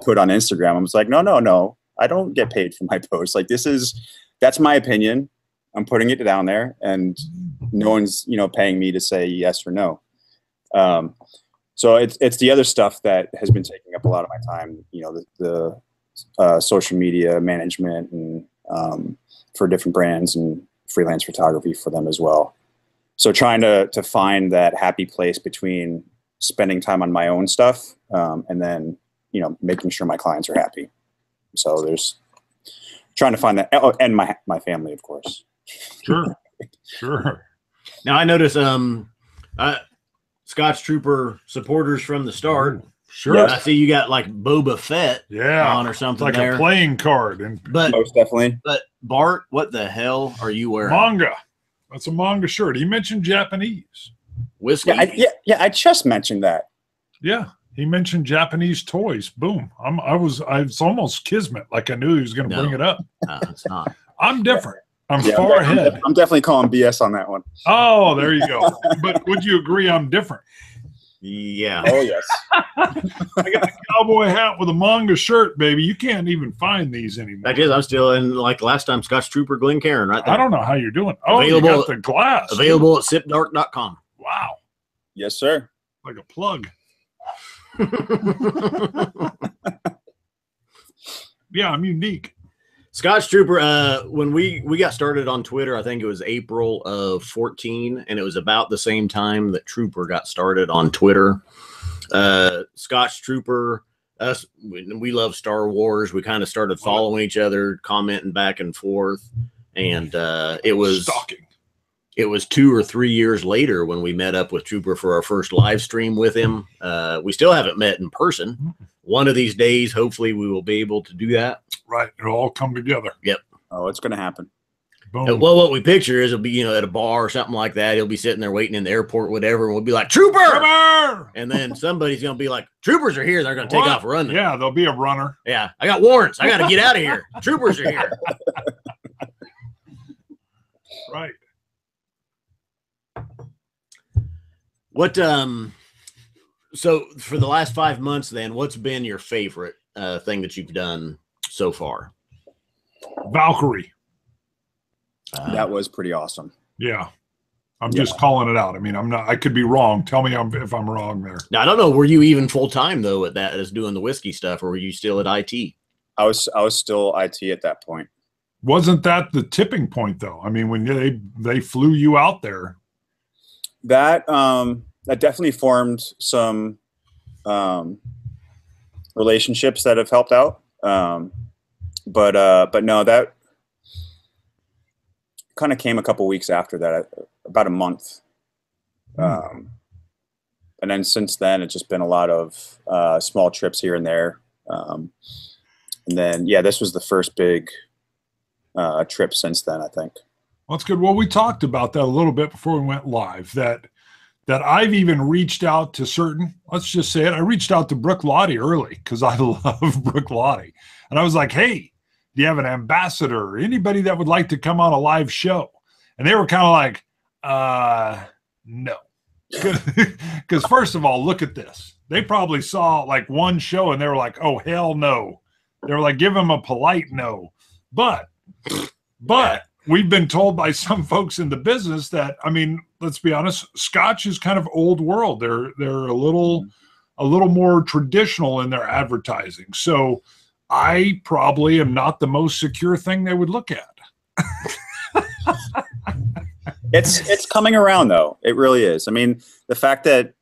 [SPEAKER 3] put on Instagram. I was like, no, I don't get paid for my posts. Like, that's my opinion. I'm putting it down there, and no one's, paying me to say yes or no. So it's the other stuff that has been taking up a lot of my time, the social media management and for different brands and freelance photography for them as well. So trying to find that happy place between spending time on my own stuff and then, making sure my clients are happy. So there's trying to find that. Oh, and my family, of course.
[SPEAKER 1] Sure. Sure.
[SPEAKER 2] Now I notice Scotch Trooper supporters from the start.
[SPEAKER 1] Ooh, sure.
[SPEAKER 3] Yes.
[SPEAKER 2] I see you got like Boba Fett on or
[SPEAKER 1] It's
[SPEAKER 2] something
[SPEAKER 1] like
[SPEAKER 2] there.
[SPEAKER 1] a playing card and
[SPEAKER 2] But
[SPEAKER 3] Most definitely.
[SPEAKER 2] Bart, what the hell are you wearing?
[SPEAKER 1] manga. That's a manga shirt. He mentioned Japanese.
[SPEAKER 2] Whiskey?
[SPEAKER 3] Yeah, I just mentioned that.
[SPEAKER 1] Yeah. He mentioned Japanese toys. Boom. I was almost kismet. Like I knew he was going to
[SPEAKER 2] No.
[SPEAKER 1] bring it up.
[SPEAKER 2] No, it's not.
[SPEAKER 1] I'm different. I'm
[SPEAKER 3] Yeah,
[SPEAKER 1] far ahead.
[SPEAKER 3] I'm definitely calling BS on that one.
[SPEAKER 1] Oh, there you go. But would you agree I'm different?
[SPEAKER 2] Yeah.
[SPEAKER 3] Oh, yes.
[SPEAKER 1] I got a cowboy hat with a manga shirt, baby. You can't even find these anymore.
[SPEAKER 2] Fact is, I'm still in like last time Scotch Trooper Glencairn right there.
[SPEAKER 1] I don't know how you're doing. Oh, you
[SPEAKER 2] Available-
[SPEAKER 1] got the glass.
[SPEAKER 2] Available at sipdark.com.
[SPEAKER 1] Wow.
[SPEAKER 3] Yes, sir.
[SPEAKER 1] Like a plug. Yeah, I'm unique.
[SPEAKER 2] Scotch Trooper, when we got started on Twitter, I think it was April of 14, and it was about the same time that Trooper got started on Twitter. Scotch Trooper, us, we love Star Wars. We kind of started following each other, commenting back and forth, and it was
[SPEAKER 1] Stalking.
[SPEAKER 2] It was 2 or 3 years later when we met up with Trooper for our first live stream with him. We still haven't met in person. One of these days, hopefully, we will be able to do that.
[SPEAKER 1] Right. It'll all come together.
[SPEAKER 2] Yep.
[SPEAKER 3] Oh, it's going to happen.
[SPEAKER 1] Boom.
[SPEAKER 2] Well, what we picture is it'll be, at a bar or something like that. He'll be sitting there waiting in the airport, whatever, and we'll be like, Trooper!
[SPEAKER 1] Trooper!
[SPEAKER 2] And then somebody's going to be like, Troopers are here. They're going to take
[SPEAKER 1] What?
[SPEAKER 2] off running.
[SPEAKER 1] Yeah, there'll be a runner.
[SPEAKER 2] Yeah. I got warrants. I got to get out of here. Troopers are here.
[SPEAKER 1] Right.
[SPEAKER 2] What, so for the last 5 months, then, what's been your favorite thing that you've done so far?
[SPEAKER 1] Valkyrie.
[SPEAKER 3] That was pretty awesome.
[SPEAKER 1] Yeah. I'm just calling it out. I mean, I could be wrong. Tell me if I'm wrong there.
[SPEAKER 2] Now, I don't know. Were you even full time though at that as doing the whiskey stuff, or were you still at IT?
[SPEAKER 3] I was still IT at that point.
[SPEAKER 1] Wasn't that the tipping point though? I mean, when they flew you out there.
[SPEAKER 3] That that definitely formed some relationships that have helped out. But no, that kind of came a couple weeks after that, about a month. And then since then, it's just been a lot of small trips here and there. And then, yeah, this was the first big trip since then, I think.
[SPEAKER 1] Well, that's good. Well, we talked about that a little bit before we went live, that I've even reached out to certain, let's just say it, I reached out to Brooke Lottie early because I love Brooke Lottie. And I was like, hey, do you have an ambassador or anybody that would like to come on a live show? And they were kind of like, no. Because first of all, look at this. They probably saw like one show and they were like, oh, hell no. They were like, give them a polite no. But we've been told by some folks in the business that, I mean, let's be honest, Scotch is kind of old world. They're a little more traditional in their advertising. So I probably am not the most secure thing they would look at.
[SPEAKER 3] It's coming around though. It really is. I mean, the fact that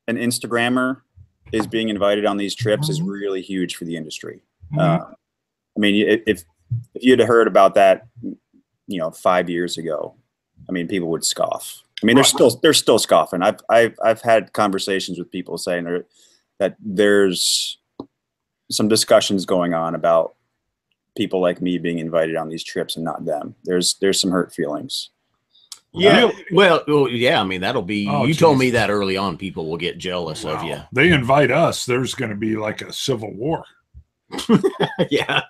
[SPEAKER 3] an Instagrammer is being invited on these trips is really huge for the industry. I mean, if you had heard about that, 5 years ago, I mean, people would scoff. I mean, they're still scoffing. I've had conversations with people saying that there's some discussions going on about people like me being invited on these trips and not them. There's some hurt feelings.
[SPEAKER 2] Yeah. Well, yeah. I mean, that'll be.
[SPEAKER 1] Oh,
[SPEAKER 2] you
[SPEAKER 1] geez.
[SPEAKER 2] told me that early on. People will get jealous of you.
[SPEAKER 1] They invite us. There's going to be like a civil war.
[SPEAKER 2] Yeah.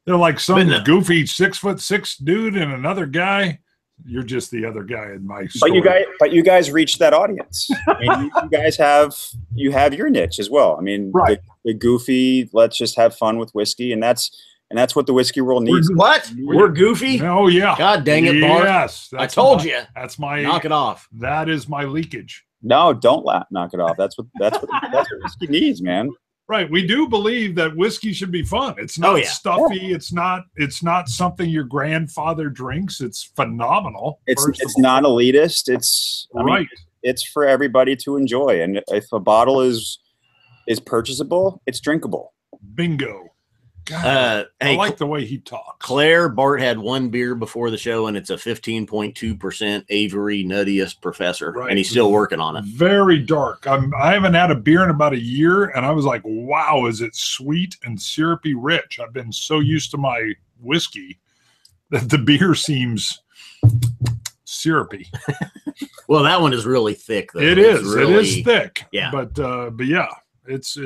[SPEAKER 1] They're like some
[SPEAKER 2] But no.
[SPEAKER 1] goofy 6'6" dude and another guy. You're just the other guy in my story.
[SPEAKER 3] But you guys reach that audience. I mean, you guys have your niche as well. I mean,
[SPEAKER 1] Right.
[SPEAKER 3] the goofy, let's just have fun with whiskey, and that's what the whiskey world needs.
[SPEAKER 2] We're goofy.
[SPEAKER 1] Oh yeah.
[SPEAKER 2] God dang it, Bart!
[SPEAKER 1] Yes,
[SPEAKER 2] I told you.
[SPEAKER 1] That's my
[SPEAKER 2] Knock it off.
[SPEAKER 1] That is my leakage.
[SPEAKER 3] No, don't knock it off. That's what whiskey needs, man.
[SPEAKER 1] Right. We do believe that whiskey should be fun. It's not stuffy. It's not something your grandfather drinks. It's phenomenal.
[SPEAKER 3] It's not elitist. I mean, it's for everybody to enjoy. And if a bottle is purchasable, it's drinkable.
[SPEAKER 1] Bingo. God, I
[SPEAKER 2] Hey,
[SPEAKER 1] like the way he talks.
[SPEAKER 2] Claire, Bart had one beer before the show, and it's a 15.2% Avery Nuttiest Professor,
[SPEAKER 1] Right.
[SPEAKER 2] and he's still working on it.
[SPEAKER 1] Very dark. I haven't had a beer in about a year, and I was like, wow, is it sweet and syrupy rich? I've been so used to my whiskey that the beer seems syrupy.
[SPEAKER 2] Well, that one is really thick, though.
[SPEAKER 1] It is thick.
[SPEAKER 2] Yeah.
[SPEAKER 1] But yeah, it's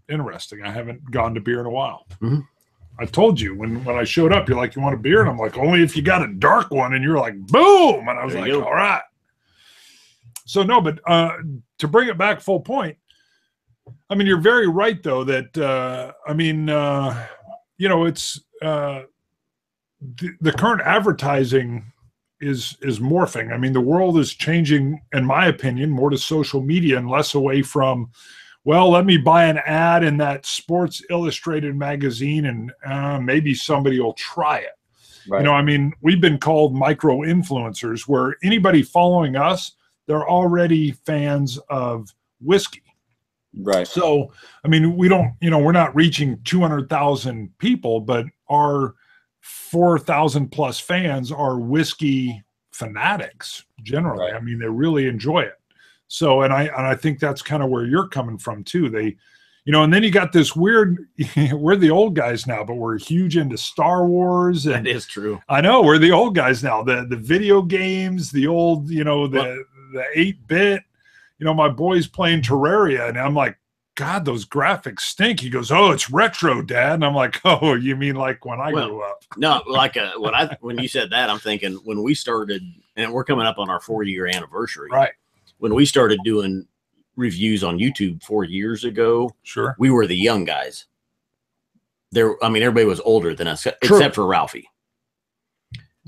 [SPEAKER 1] interesting. I haven't gone to beer in a while.
[SPEAKER 2] Mm-hmm.
[SPEAKER 1] I told you when I showed up, you're like, you want a beer? And I'm like, only if you got a dark one. And you're like, boom. And I was like, all right. So no, but to bring it back full point, I mean, you're very right though, that, it's the current advertising is morphing. I mean, the world is changing, in my opinion, more to social media and less away from, well, let me buy an ad in that Sports Illustrated magazine and maybe somebody will try it. Right. I mean, we've been called micro influencers, where anybody following us, they're already fans of whiskey.
[SPEAKER 3] Right.
[SPEAKER 1] So, I mean, we don't, we're not reaching 200,000 people, but our 4,000 plus fans are whiskey fanatics generally. Right. I mean, they really enjoy it. So, and I think that's kind of where you're coming from too. They, and then you got this weird, we're the old guys now, but we're huge into Star Wars. And
[SPEAKER 2] that is true.
[SPEAKER 1] I know we're the old guys now, the video games, the old, the 8-bit, my boy's playing Terraria and I'm like, God, those graphics stink. He goes, oh, it's retro, Dad. And I'm like, oh, you mean like when I grew up?
[SPEAKER 2] No, like when you said that, I'm thinking when we started, and we're coming up on our 40-year anniversary.
[SPEAKER 1] Right.
[SPEAKER 2] When we started doing reviews on YouTube 4 years ago,
[SPEAKER 1] sure,
[SPEAKER 2] we were the young guys. Everybody was older than us, except for Ralphie.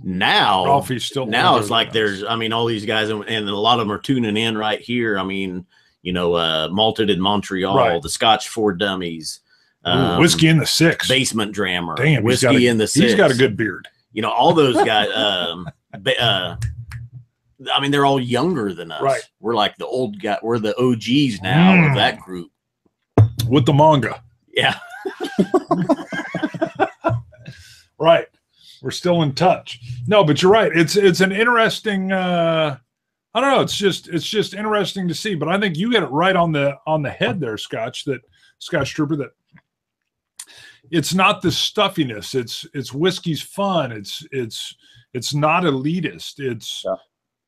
[SPEAKER 2] Now,
[SPEAKER 1] Ralphie's still.
[SPEAKER 2] Now it's like there's, all these guys, and a lot of them are tuning in right here. Malted in Montreal, right. The Scotch for Dummies,
[SPEAKER 1] Whiskey in the Six,
[SPEAKER 2] Basement Drammer,
[SPEAKER 1] damn,
[SPEAKER 2] Whiskey in the Six.
[SPEAKER 1] He's got a good beard.
[SPEAKER 2] All those guys. They're all younger than us.
[SPEAKER 1] Right.
[SPEAKER 2] We're like the old guy. We're the OGs now of that group.
[SPEAKER 1] With the manga.
[SPEAKER 2] Yeah.
[SPEAKER 1] Right. We're still in touch. No, but you're right. It's an interesting. I don't know. It's just interesting to see. But I think you hit it right on the head there, Scotch Trooper. That it's not the stuffiness. It's whiskey's fun. It's not elitist. It's. Yeah.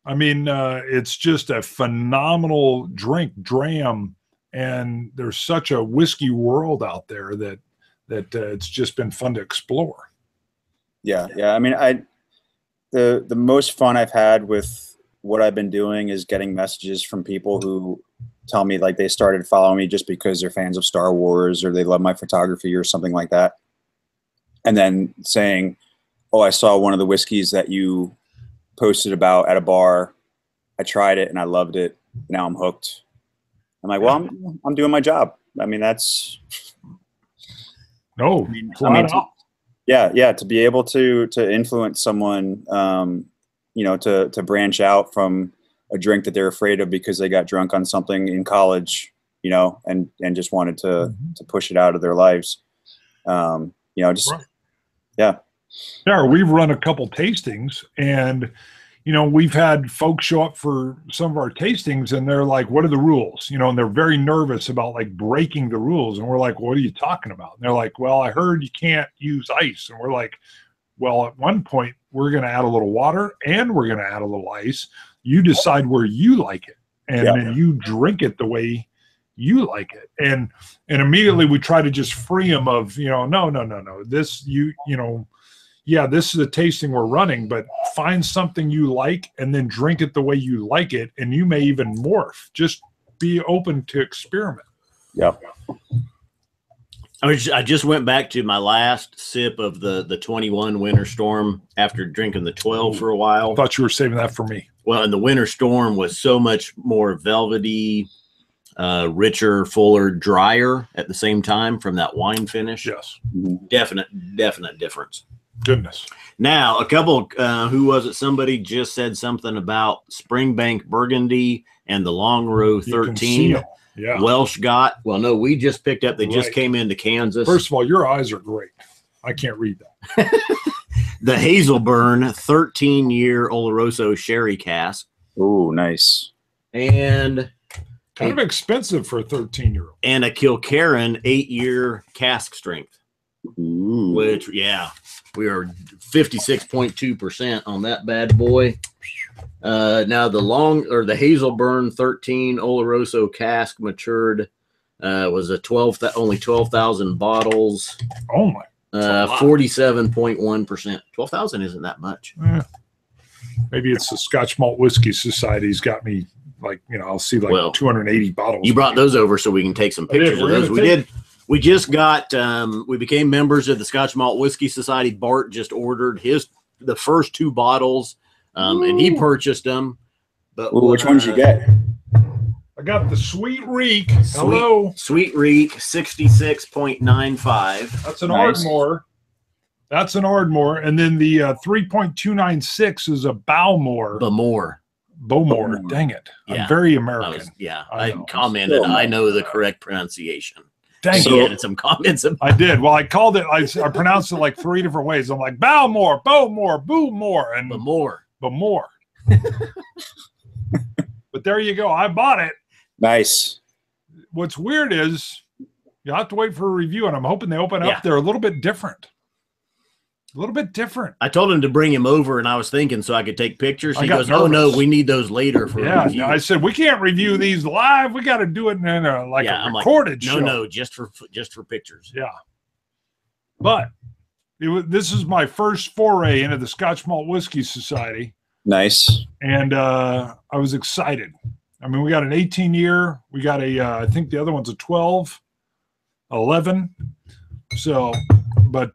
[SPEAKER 1] It's just a phenomenal dram, and there's such a whiskey world out there that it's just been fun to explore.
[SPEAKER 3] Yeah. The most fun I've had with what I've been doing is getting messages from people who tell me like they started following me just because they're fans of Star Wars or they love my photography or something like that, and then saying, "Oh, I saw one of the whiskeys that you posted about at a bar. I tried it and I loved it. Now I'm hooked." I'm like, well, I'm doing my job. That's
[SPEAKER 1] no.
[SPEAKER 3] To be able to influence someone, to branch out from a drink that they're afraid of because they got drunk on something in college, and just wanted to push it out of their lives.
[SPEAKER 1] Right. Yeah, we've run a couple tastings and, we've had folks show up for some of our tastings and they're like, what are the rules? And they're very nervous about like breaking the rules. And we're like, what are you talking about? And they're like, well, I heard you can't use ice. And we're like, well, at one point we're going to add a little water and we're going to add a little ice. You decide where you like it. And then you drink it the way you like it. And immediately we try to just free them of, no, this, this is a tasting we're running, but find something you like and then drink it the way you like it. And you may even morph. Just be open to experiment.
[SPEAKER 3] Yeah.
[SPEAKER 2] I just went back to my last sip of the 21 Winter Storm after drinking the 12 for a while.
[SPEAKER 1] I thought you were saving that for me.
[SPEAKER 2] Well, and the Winter Storm was so much more velvety, richer, fuller, drier at the same time from that wine finish.
[SPEAKER 1] Yes.
[SPEAKER 2] Definite difference.
[SPEAKER 1] Goodness.
[SPEAKER 2] Now, a couple, who was it? Somebody just said something about Springbank Burgundy and the Long Row 13.
[SPEAKER 1] Yeah.
[SPEAKER 2] Welsh got. Well, no, we just picked up. They just
[SPEAKER 1] Right.
[SPEAKER 2] came into Kansas.
[SPEAKER 1] First of all, your eyes are great. I can't read that.
[SPEAKER 2] The Hazelburn 13-year Oloroso sherry cask.
[SPEAKER 3] Ooh, nice.
[SPEAKER 2] And
[SPEAKER 1] Kind of expensive for a 13-year-old.
[SPEAKER 2] and a Kilkerran 8-year cask strength,
[SPEAKER 3] Ooh.
[SPEAKER 2] which, yeah, we are 56.2% on that bad boy. Now the Hazelburn 13 Oloroso cask matured was only 12,000 bottles,
[SPEAKER 1] Oh my.
[SPEAKER 2] 47.1%. 12,000 isn't that much.
[SPEAKER 1] Maybe it's the Scotch Malt Whiskey Society's got me like, I'll see like
[SPEAKER 2] Well,
[SPEAKER 1] 280 bottles.
[SPEAKER 2] You brought those over so we can take some pictures of those. We just got, we became members of the Scotch Malt Whiskey Society. Bart just ordered the first 2 bottles, and he purchased them. But
[SPEAKER 3] Ooh, which ones you get?
[SPEAKER 1] I got the Sweet Reek. Hello.
[SPEAKER 2] Sweet Reek 66.95.
[SPEAKER 1] That's an
[SPEAKER 3] Nice.
[SPEAKER 1] Ardmore. That's an Ardmore. And then the 3.296 is a Bowmore.
[SPEAKER 2] Bowmore.
[SPEAKER 1] Bowmore. Dang it.
[SPEAKER 2] Yeah.
[SPEAKER 1] I'm very American.
[SPEAKER 2] I
[SPEAKER 1] know.
[SPEAKER 2] commented. I know the correct pronunciation.
[SPEAKER 1] Dang
[SPEAKER 2] He
[SPEAKER 1] it.
[SPEAKER 2] added some comments.
[SPEAKER 1] I did. Well, I called it, I pronounced it like 3 different ways. I'm like, Bowmore, Bowmore, Boomore, and
[SPEAKER 2] Bowmore.
[SPEAKER 1] Bowmore. But there you go. I bought it.
[SPEAKER 3] Nice.
[SPEAKER 1] What's weird is you'll have to wait for a review, and I'm hoping they open up.
[SPEAKER 2] Yeah.
[SPEAKER 1] They're a little bit different. A little bit different.
[SPEAKER 2] I told him to bring him over, and I was thinking so I could take pictures.
[SPEAKER 1] I
[SPEAKER 2] He
[SPEAKER 1] got
[SPEAKER 2] goes, "Oh no,
[SPEAKER 1] nervous.
[SPEAKER 2] we need those later for
[SPEAKER 1] Yeah,
[SPEAKER 2] review."
[SPEAKER 1] I said we can't review these live. We got to do it in a
[SPEAKER 2] I'm like,
[SPEAKER 1] recorded show.
[SPEAKER 2] No, just for pictures.
[SPEAKER 1] Yeah, but this is my first foray into the Scotch Malt Whiskey Society,
[SPEAKER 3] Nice.
[SPEAKER 1] and I was excited. I mean, we got an 18-year. We got I think the other one's a 12, 11. So, but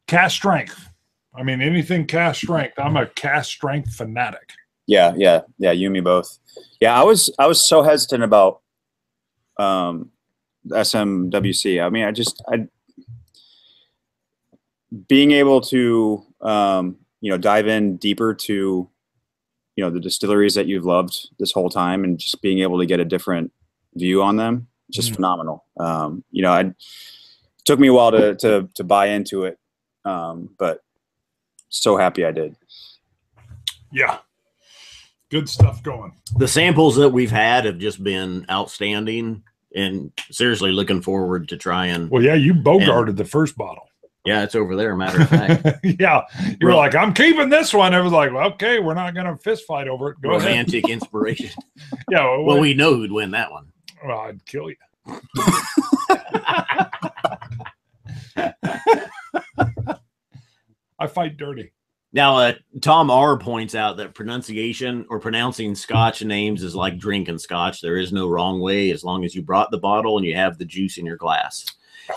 [SPEAKER 1] cast strength. I mean, anything cast strength. I'm a cast strength fanatic.
[SPEAKER 3] Yeah. You and me both. Yeah, I was so hesitant about SMWC. I mean, I being able to dive in deeper to the distilleries that you've loved this whole time, and just being able to get a different view on them, just phenomenal. It took me a while to buy into it, but so happy I did.
[SPEAKER 1] Yeah, good stuff going.
[SPEAKER 2] The samples that we've had have just been outstanding, and seriously looking forward to trying.
[SPEAKER 1] Well, yeah, you bogarted the first bottle.
[SPEAKER 2] Yeah, it's over there. Matter of fact,
[SPEAKER 1] Yeah, you were like, I'm keeping this one. I was like, well, okay, we're not going to fist fight over it. Go
[SPEAKER 2] romantic inspiration.
[SPEAKER 1] ahead. Yeah,
[SPEAKER 2] Well, we know who'd win that one.
[SPEAKER 1] well, I'd kill you. I fight dirty.
[SPEAKER 2] Now, Tom R. points out that pronunciation or pronouncing Scotch names is like drinking Scotch. There is no wrong way as long as you brought the bottle and you have the juice in your glass.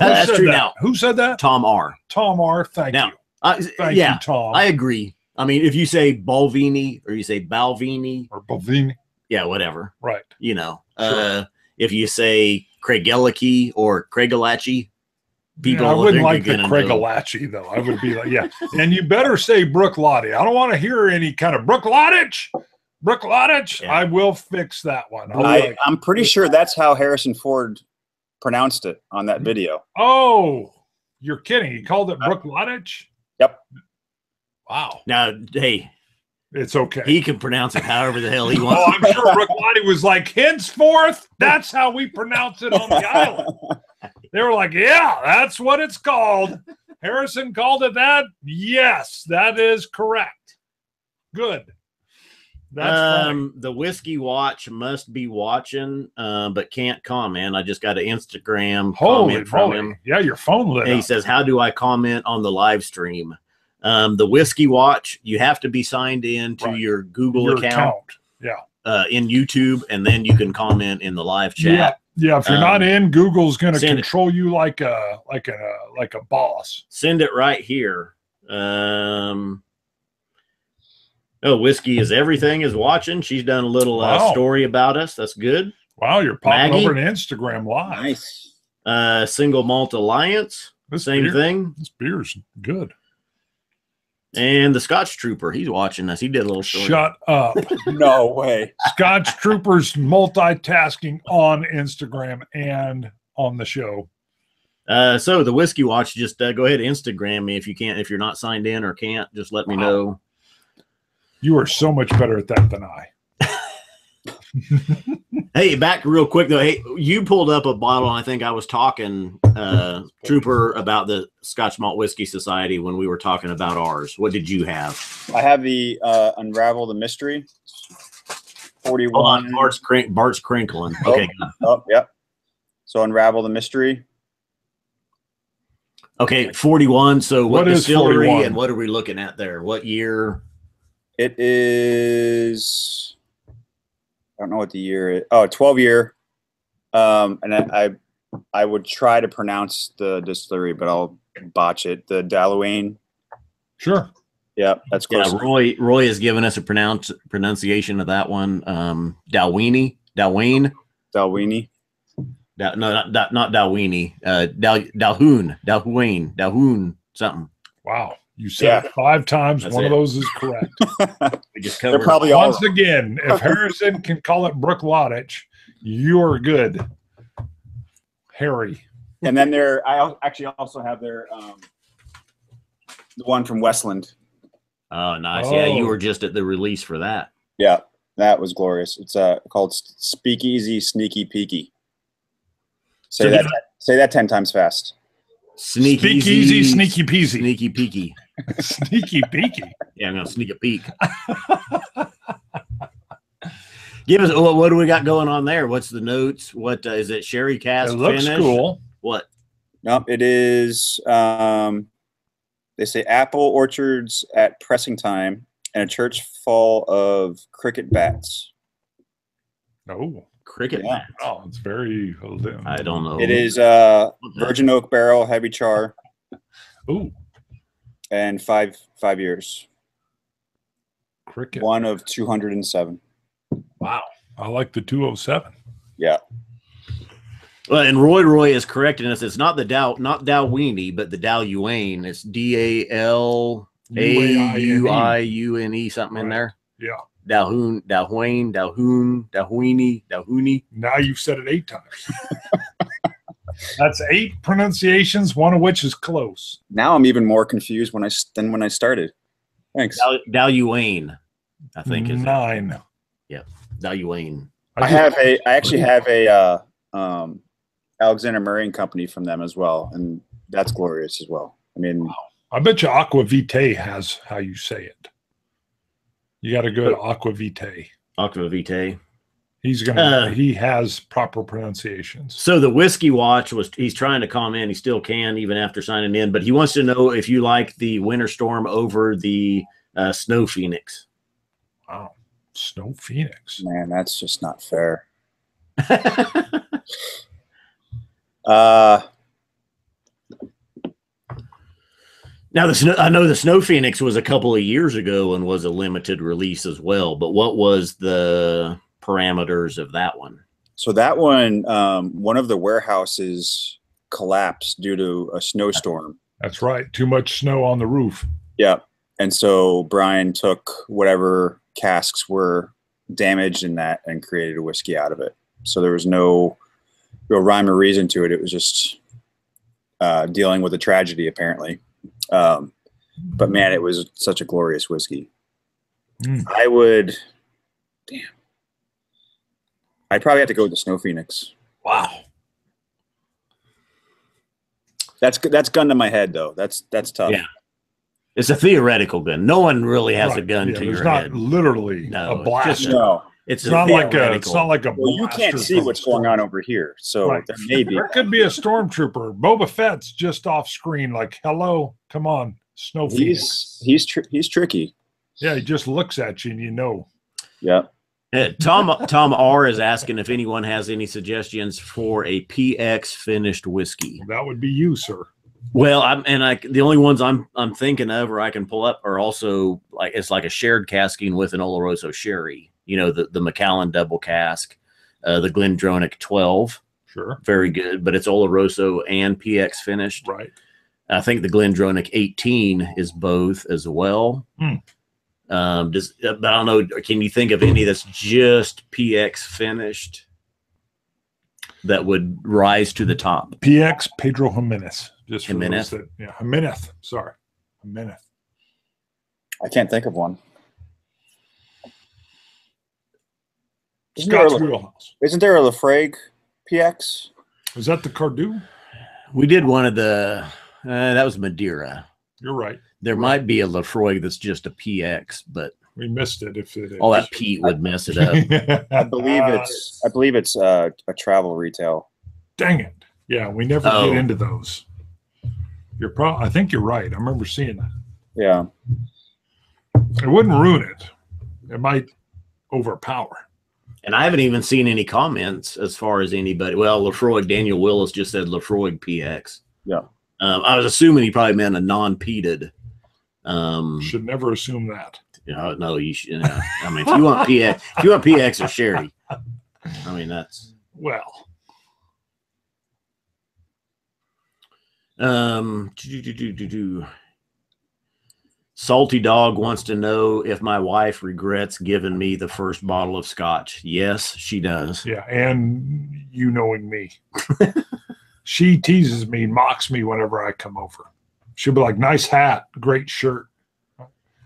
[SPEAKER 2] That's
[SPEAKER 1] Who said
[SPEAKER 2] true.
[SPEAKER 1] that?
[SPEAKER 2] Now,
[SPEAKER 1] Who said that?
[SPEAKER 2] Tom R.
[SPEAKER 1] Tom R. Thank
[SPEAKER 2] Now,
[SPEAKER 1] you. Thank
[SPEAKER 2] yeah,
[SPEAKER 1] you, Tom.
[SPEAKER 2] I agree. I mean, if you say Balvini or you say Balvini,
[SPEAKER 1] or Bovini.
[SPEAKER 2] yeah, whatever.
[SPEAKER 1] Right.
[SPEAKER 2] Sure. If you say Craigelachie or Craigelachie, people
[SPEAKER 1] I wouldn't like the
[SPEAKER 2] gonna know.
[SPEAKER 1] Craigelachie, though. I would be like, yeah. And you better say Brooklotti. I don't want to hear any kind of Brooklottich. Brooklottich.
[SPEAKER 2] Yeah.
[SPEAKER 1] I will fix that one. I'll be like,
[SPEAKER 3] I'm pretty sure that's how Harrison Ford pronounced it on that video.
[SPEAKER 1] oh, you're kidding. He called it Brooklottich?
[SPEAKER 3] Yep.
[SPEAKER 1] Wow.
[SPEAKER 2] Now, hey,
[SPEAKER 1] It's okay.
[SPEAKER 2] he can pronounce it however the hell he
[SPEAKER 1] Oh,
[SPEAKER 2] wants.
[SPEAKER 1] I'm sure Brooklotti was like, henceforth, that's how we pronounce it on the island. They were like, yeah, that's what it's called. Harrison called it that. Yes, that is correct. Good. That's funny.
[SPEAKER 2] The Whiskey Watch must be watching, but can't comment. I just got an Instagram
[SPEAKER 1] Holy
[SPEAKER 2] comment from
[SPEAKER 1] moly.
[SPEAKER 2] him.
[SPEAKER 1] Yeah, your phone lit
[SPEAKER 2] And he
[SPEAKER 1] up.
[SPEAKER 2] says, how do I comment on the live stream? The Whiskey Watch, you have to be signed in to
[SPEAKER 1] Right.
[SPEAKER 2] your Google
[SPEAKER 1] Your
[SPEAKER 2] account
[SPEAKER 1] Yeah.
[SPEAKER 2] in YouTube, and then you can comment in the live chat.
[SPEAKER 1] Yeah. Yeah. If you're not in, Google's going to
[SPEAKER 2] send it.
[SPEAKER 1] control you like a boss.
[SPEAKER 2] Send it right here. Whiskey is Everything is watching. She's done a little
[SPEAKER 1] Wow.
[SPEAKER 2] story about us. That's good.
[SPEAKER 1] Wow, you're popping
[SPEAKER 2] Maggie?
[SPEAKER 1] over to Instagram live.
[SPEAKER 3] Nice.
[SPEAKER 2] Single Malt Alliance,
[SPEAKER 1] This
[SPEAKER 2] same
[SPEAKER 1] beer,
[SPEAKER 2] thing.
[SPEAKER 1] This beer's good.
[SPEAKER 2] And the Scotch Trooper, he's watching us. He did a little story.
[SPEAKER 1] Shut up.
[SPEAKER 3] No way.
[SPEAKER 1] Scotch Troopers multitasking on Instagram and on the show.
[SPEAKER 2] So the Whiskey Watch, just go ahead and Instagram me if you can't, if you're not signed in or can't, just let me know.
[SPEAKER 1] You are so much better at that than I.
[SPEAKER 2] Hey, back real quick though. Hey, you pulled up a bottle, and I think I was talking, Trooper, about the Scotch Malt Whiskey Society when we were talking about ours. What did you have?
[SPEAKER 3] I have the Unravel the Mystery. 41.
[SPEAKER 2] Hold on, Bart's crinkling. Okay.
[SPEAKER 3] Oh, yep. So Unravel the Mystery.
[SPEAKER 2] Okay, 41. So what
[SPEAKER 1] is
[SPEAKER 2] distillery
[SPEAKER 1] 41?
[SPEAKER 2] and what are we looking at there? What year?
[SPEAKER 3] It is, I don't know what the year is. Oh, 12-year. And I would try to pronounce the distillery, but I'll botch it. The Dalwhinnie.
[SPEAKER 1] Sure.
[SPEAKER 3] Yeah, that's close.
[SPEAKER 2] Yeah, Roy has given us a pronunciation of that one. Dalwhinnie.
[SPEAKER 3] Dalwhinnie.
[SPEAKER 2] No, not Dalwhinnie. Dalhoun, something.
[SPEAKER 1] Wow. You said it 5 times.
[SPEAKER 2] That's
[SPEAKER 1] One
[SPEAKER 2] it.
[SPEAKER 1] of those is correct.
[SPEAKER 2] We just
[SPEAKER 3] They're
[SPEAKER 2] covered
[SPEAKER 3] probably all
[SPEAKER 1] Once again, if Harrison can call it Brook Lottich, you're good. Harry.
[SPEAKER 3] And then I actually also have their the one from Westland.
[SPEAKER 2] Oh, nice. Yeah, you
[SPEAKER 1] Oh.
[SPEAKER 2] were just at the release for that.
[SPEAKER 3] Yeah, that was glorious. It's called Speakeasy Sneaky Peaky. Say that 10 times fast.
[SPEAKER 1] Speak easy, sneaky peasy.
[SPEAKER 2] Sneaky peeky.
[SPEAKER 1] Sneaky peeky.
[SPEAKER 2] Yeah, I'm going to sneak a peek. Give us, what do we got going on there? What's the notes? What is it? Sherry cask
[SPEAKER 1] It looks
[SPEAKER 2] finish?
[SPEAKER 1] cool.
[SPEAKER 2] What?
[SPEAKER 3] Nope, it is. They say apple orchards at pressing time and a church full of cricket bats.
[SPEAKER 1] Oh,
[SPEAKER 2] Cricket
[SPEAKER 3] Yeah.
[SPEAKER 2] bat.
[SPEAKER 1] oh, it's very.
[SPEAKER 2] I don't know.
[SPEAKER 3] It is virgin oak barrel, heavy char,
[SPEAKER 1] Ooh,
[SPEAKER 3] and five years.
[SPEAKER 1] cricket.
[SPEAKER 3] One of 207.
[SPEAKER 1] Wow. I like the 207.
[SPEAKER 3] Yeah.
[SPEAKER 2] Well, and Roy is correcting us. It's not Dalwhinnie, but the Dalhuane. It's Dalauiune, something in there.
[SPEAKER 1] Yeah.
[SPEAKER 2] Dalhuine.
[SPEAKER 1] Now you've said it 8 times. That's 8 pronunciations, one of which is close.
[SPEAKER 3] Now I'm even more confused than when I started. Thanks.
[SPEAKER 2] Dalhuane, I think is
[SPEAKER 1] 9.
[SPEAKER 2] Yeah, Dalhuane.
[SPEAKER 3] I actually have a Alexander Murray and Company from them as well, and that's glorious as well. I mean,
[SPEAKER 1] I bet you Aqua Vitae has how you say it. You got to go to Aqua Vitae.
[SPEAKER 2] Aqua Vitae.
[SPEAKER 1] He has proper pronunciations.
[SPEAKER 2] So the Whiskey Watch he's trying to comment. He still can even after signing in, but he wants to know if you like the Winter Storm over the Snow Phoenix.
[SPEAKER 1] Wow. Snow Phoenix.
[SPEAKER 3] man, that's just not fair.
[SPEAKER 2] Now, I know the Snow Phoenix was a couple of years ago and was a limited release as well, but what was the parameters of that one?
[SPEAKER 3] So that one of the warehouses collapsed due to a snowstorm.
[SPEAKER 1] That's right. Too much snow on the roof.
[SPEAKER 3] Yeah. And so Brian took whatever casks were damaged in that and created a whiskey out of it. So there was no real rhyme or reason to it. It was just dealing with a tragedy, apparently. But man, it was such a glorious whiskey. I'd probably have to go with the Snow Phoenix.
[SPEAKER 1] Wow.
[SPEAKER 3] That's gun to my head though. That's tough.
[SPEAKER 2] Yeah. It's a theoretical gun. No one really has a gun to
[SPEAKER 1] there's
[SPEAKER 2] your
[SPEAKER 1] not
[SPEAKER 2] head.
[SPEAKER 1] literally
[SPEAKER 2] No,
[SPEAKER 1] a
[SPEAKER 2] it's
[SPEAKER 1] blaster.
[SPEAKER 2] just
[SPEAKER 3] No.
[SPEAKER 2] It's
[SPEAKER 1] not like a blaster.
[SPEAKER 3] Well, you can't see
[SPEAKER 1] from
[SPEAKER 3] what's
[SPEAKER 1] a storm.
[SPEAKER 3] going on over here. So
[SPEAKER 1] Right.
[SPEAKER 3] there may be.
[SPEAKER 1] There could be a stormtrooper. Boba Fett's just off screen, like, hello, come on, Snow Phoenix.
[SPEAKER 3] He's tricky.
[SPEAKER 1] Yeah, he just looks at you and you know.
[SPEAKER 3] Yeah.
[SPEAKER 2] Tom R is asking if anyone has any suggestions for a PX finished whiskey.
[SPEAKER 1] That would be you, sir.
[SPEAKER 2] Well, the only ones I'm thinking of or I can pull up are also it's like a shared casking with an Oloroso sherry. You know, the Macallan double cask, the Glendronach 12,
[SPEAKER 1] Sure.
[SPEAKER 2] very good, but it's Oloroso and PX finished.
[SPEAKER 1] Right.
[SPEAKER 2] I think the Glendronach 18 is both as well.
[SPEAKER 1] Hmm.
[SPEAKER 2] But I don't know. Can you think of any that's just PX finished that would rise to the top?
[SPEAKER 1] PX Pedro Jimenez. Just for
[SPEAKER 2] Jimenez?
[SPEAKER 1] those that, yeah, Jimenez. Sorry, Jimenez.
[SPEAKER 3] I can't think of one.
[SPEAKER 1] Scott's Wheelhouse.
[SPEAKER 3] Isn't there a Lafrague PX?
[SPEAKER 1] Is that the Cardew?
[SPEAKER 2] We did one of the. That was Madeira.
[SPEAKER 1] You're right.
[SPEAKER 2] There might be a Lafroig that's just a PX, but
[SPEAKER 1] We missed it. If it is.
[SPEAKER 2] all that peat would mess it up.
[SPEAKER 3] I believe it's a travel retail.
[SPEAKER 1] Dang it! Yeah, we never
[SPEAKER 2] Oh.
[SPEAKER 1] get into those. I think you're right. I remember seeing that.
[SPEAKER 3] Yeah.
[SPEAKER 1] It wouldn't ruin it. It might overpower.
[SPEAKER 2] And I haven't even seen any comments as far as anybody. Well, Lafroig, Daniel Willis just said Lafroig PX.
[SPEAKER 3] Yeah.
[SPEAKER 2] I was assuming he probably meant a non-peated.
[SPEAKER 1] Should never assume that.
[SPEAKER 2] No, you should. I mean, if you want PX or sherry, I mean that's
[SPEAKER 1] Well,
[SPEAKER 2] Salty Dog wants to know if my wife regrets giving me the first bottle of scotch. Yes, she does.
[SPEAKER 1] yeah, and you knowing me, she teases me, mocks me whenever I come over. She'll be like, "Nice hat, great shirt."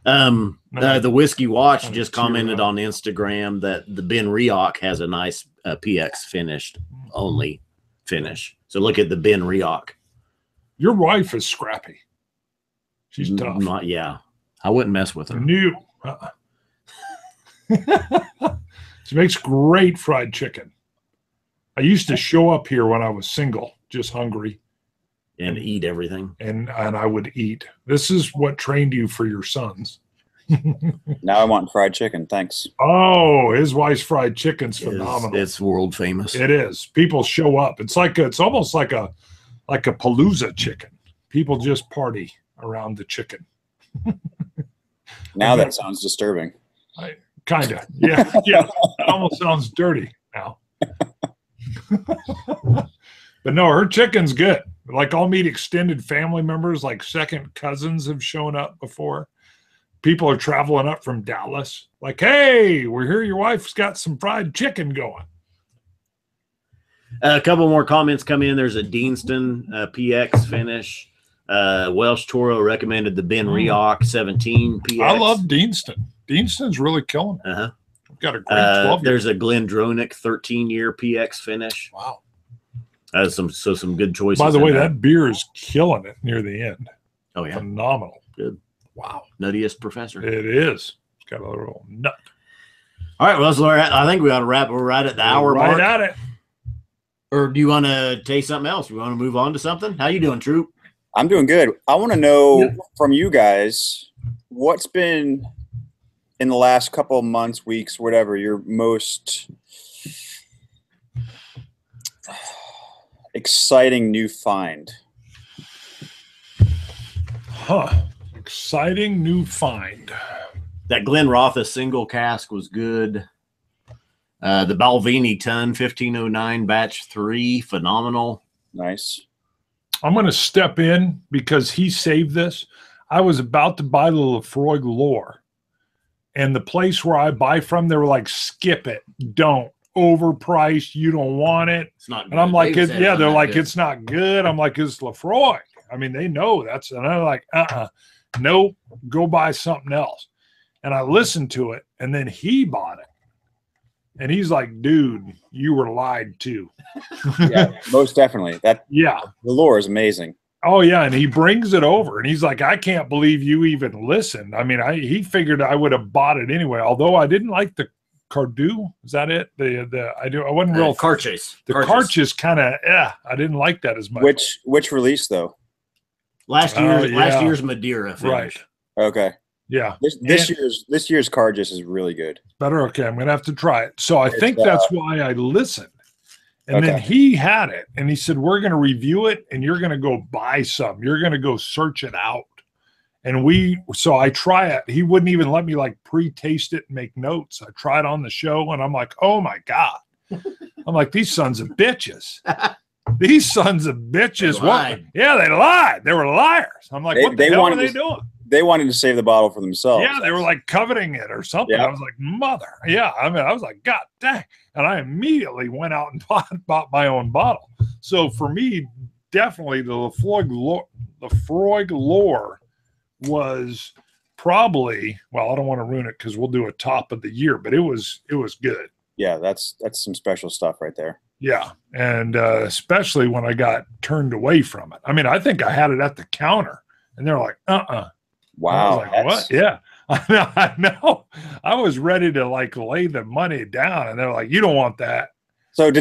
[SPEAKER 2] The Whiskey Watch
[SPEAKER 1] Oh,
[SPEAKER 2] just
[SPEAKER 1] cheer
[SPEAKER 2] commented
[SPEAKER 1] up.
[SPEAKER 2] on Instagram that the Ben Rioch has a nice PX finished only finish. So look at the Ben Rioch.
[SPEAKER 1] Your wife is scrappy. She's tough.
[SPEAKER 2] Yeah, I wouldn't mess with her.
[SPEAKER 1] New. She makes great fried chicken. I used to show up here when I was single, just hungry,
[SPEAKER 2] And eat everything.
[SPEAKER 1] and I would eat. This is what trained you for your sons.
[SPEAKER 3] Now I want fried chicken. Thanks.
[SPEAKER 1] Oh, his wife's fried chicken's phenomenal.
[SPEAKER 2] It's world famous.
[SPEAKER 1] It is. People show up. It's almost like a palooza chicken. People just party around the chicken.
[SPEAKER 3] Now that sounds disturbing.
[SPEAKER 1] Kind of. Yeah. Yeah. It almost sounds dirty now. But no, her chicken's good. Like, I'll meet extended family members, like second cousins have shown up before. People are traveling up from Dallas. Like, hey, we're here. Your wife's got some fried chicken going.
[SPEAKER 2] A couple more comments come in. There's a Deanston PX finish. Welsh Toro recommended the Ben Rioch 17 PX.
[SPEAKER 1] I love Deanston. Deanston's really killing it.
[SPEAKER 2] Uh-huh.
[SPEAKER 1] Got a great 12
[SPEAKER 2] There's a Glendronach 13-year PX finish.
[SPEAKER 1] Wow.
[SPEAKER 2] Some good choices.
[SPEAKER 1] By the
[SPEAKER 2] in
[SPEAKER 1] way,
[SPEAKER 2] there.
[SPEAKER 1] that beer is killing it near the end.
[SPEAKER 2] Oh yeah,
[SPEAKER 1] Phenomenal.
[SPEAKER 2] good.
[SPEAKER 1] Wow.
[SPEAKER 2] Nuttiest professor.
[SPEAKER 1] It is. It's got a little nut.
[SPEAKER 2] All right, well, I think we ought to wrap. We're right at the hour
[SPEAKER 1] right
[SPEAKER 2] mark.
[SPEAKER 1] at it.
[SPEAKER 2] Or do you want to taste something else? We want to move on to something? How you doing, Troop?
[SPEAKER 3] I'm doing good. I want to know from you guys what's been in the last couple of months, weeks, whatever, your most exciting new find.
[SPEAKER 1] Huh. Exciting new find.
[SPEAKER 2] That Glen Rotha single cask was good. The Balvenie Ton 1509 batch 3, phenomenal.
[SPEAKER 3] Nice.
[SPEAKER 1] I'm going to step in because he saved this. I was about to buy the Lafroig Lore, and the place where I buy from, they were like, skip it. Don't. Overpriced. You don't want it.
[SPEAKER 2] It's not good.
[SPEAKER 1] And I'm like,
[SPEAKER 2] They said
[SPEAKER 1] they're
[SPEAKER 2] not
[SPEAKER 1] like,
[SPEAKER 2] good.
[SPEAKER 1] it's not good. I'm like, it's Lafroig. I mean, they know that's, and I'm like, nope, go buy something else. And I listened to it, and then he bought it. And he's like, dude, you were lied to.
[SPEAKER 3] Yeah, most definitely.
[SPEAKER 1] Yeah.
[SPEAKER 3] The lore is amazing.
[SPEAKER 1] Oh, yeah. And he brings it over, and he's like, I can't believe you even listened. I mean, he figured I would have bought it anyway, although I didn't like the Cardew. Is that it? I wasn't real.
[SPEAKER 2] Carchase.
[SPEAKER 1] The Carchase kind of, I didn't like that as much.
[SPEAKER 3] Which release though?
[SPEAKER 2] Last
[SPEAKER 1] yeah.
[SPEAKER 2] year's Madeira finish.
[SPEAKER 1] Right.
[SPEAKER 3] Okay.
[SPEAKER 1] Yeah.
[SPEAKER 3] This year's Cargis is really good.
[SPEAKER 1] Better. Okay. I'm going to have to try it. So I think that's why I listened. And then
[SPEAKER 3] Okay.
[SPEAKER 1] he had it, and he said, we're going to review it, and you're going to go buy some. You're going to go search it out. And so I try it. He wouldn't even let me like pre-taste it and make notes. I tried on the show, and I'm like, oh my God. I'm like, these sons of bitches. These sons of bitches, what? Yeah, they lied. They were liars. I'm like, what the hell are they doing?
[SPEAKER 3] They wanted to save the bottle for themselves.
[SPEAKER 1] Yeah, they were like coveting it or something. Yep. I was like, mother. Yeah, I mean, I was like, God dang. And I immediately went out and bought my own bottle. So for me, definitely the Lefroy lore was probably, well, I don't want to ruin it because we'll do a top of the year, but it was good.
[SPEAKER 3] Yeah, that's some special stuff right there.
[SPEAKER 1] Yeah, and especially when I got turned away from it. I mean, I think I had it at the counter, and they're like,
[SPEAKER 3] Wow.
[SPEAKER 1] I was like, what? Yeah. I know. I was ready to like lay the money down, and they're like, you don't want that.
[SPEAKER 3] So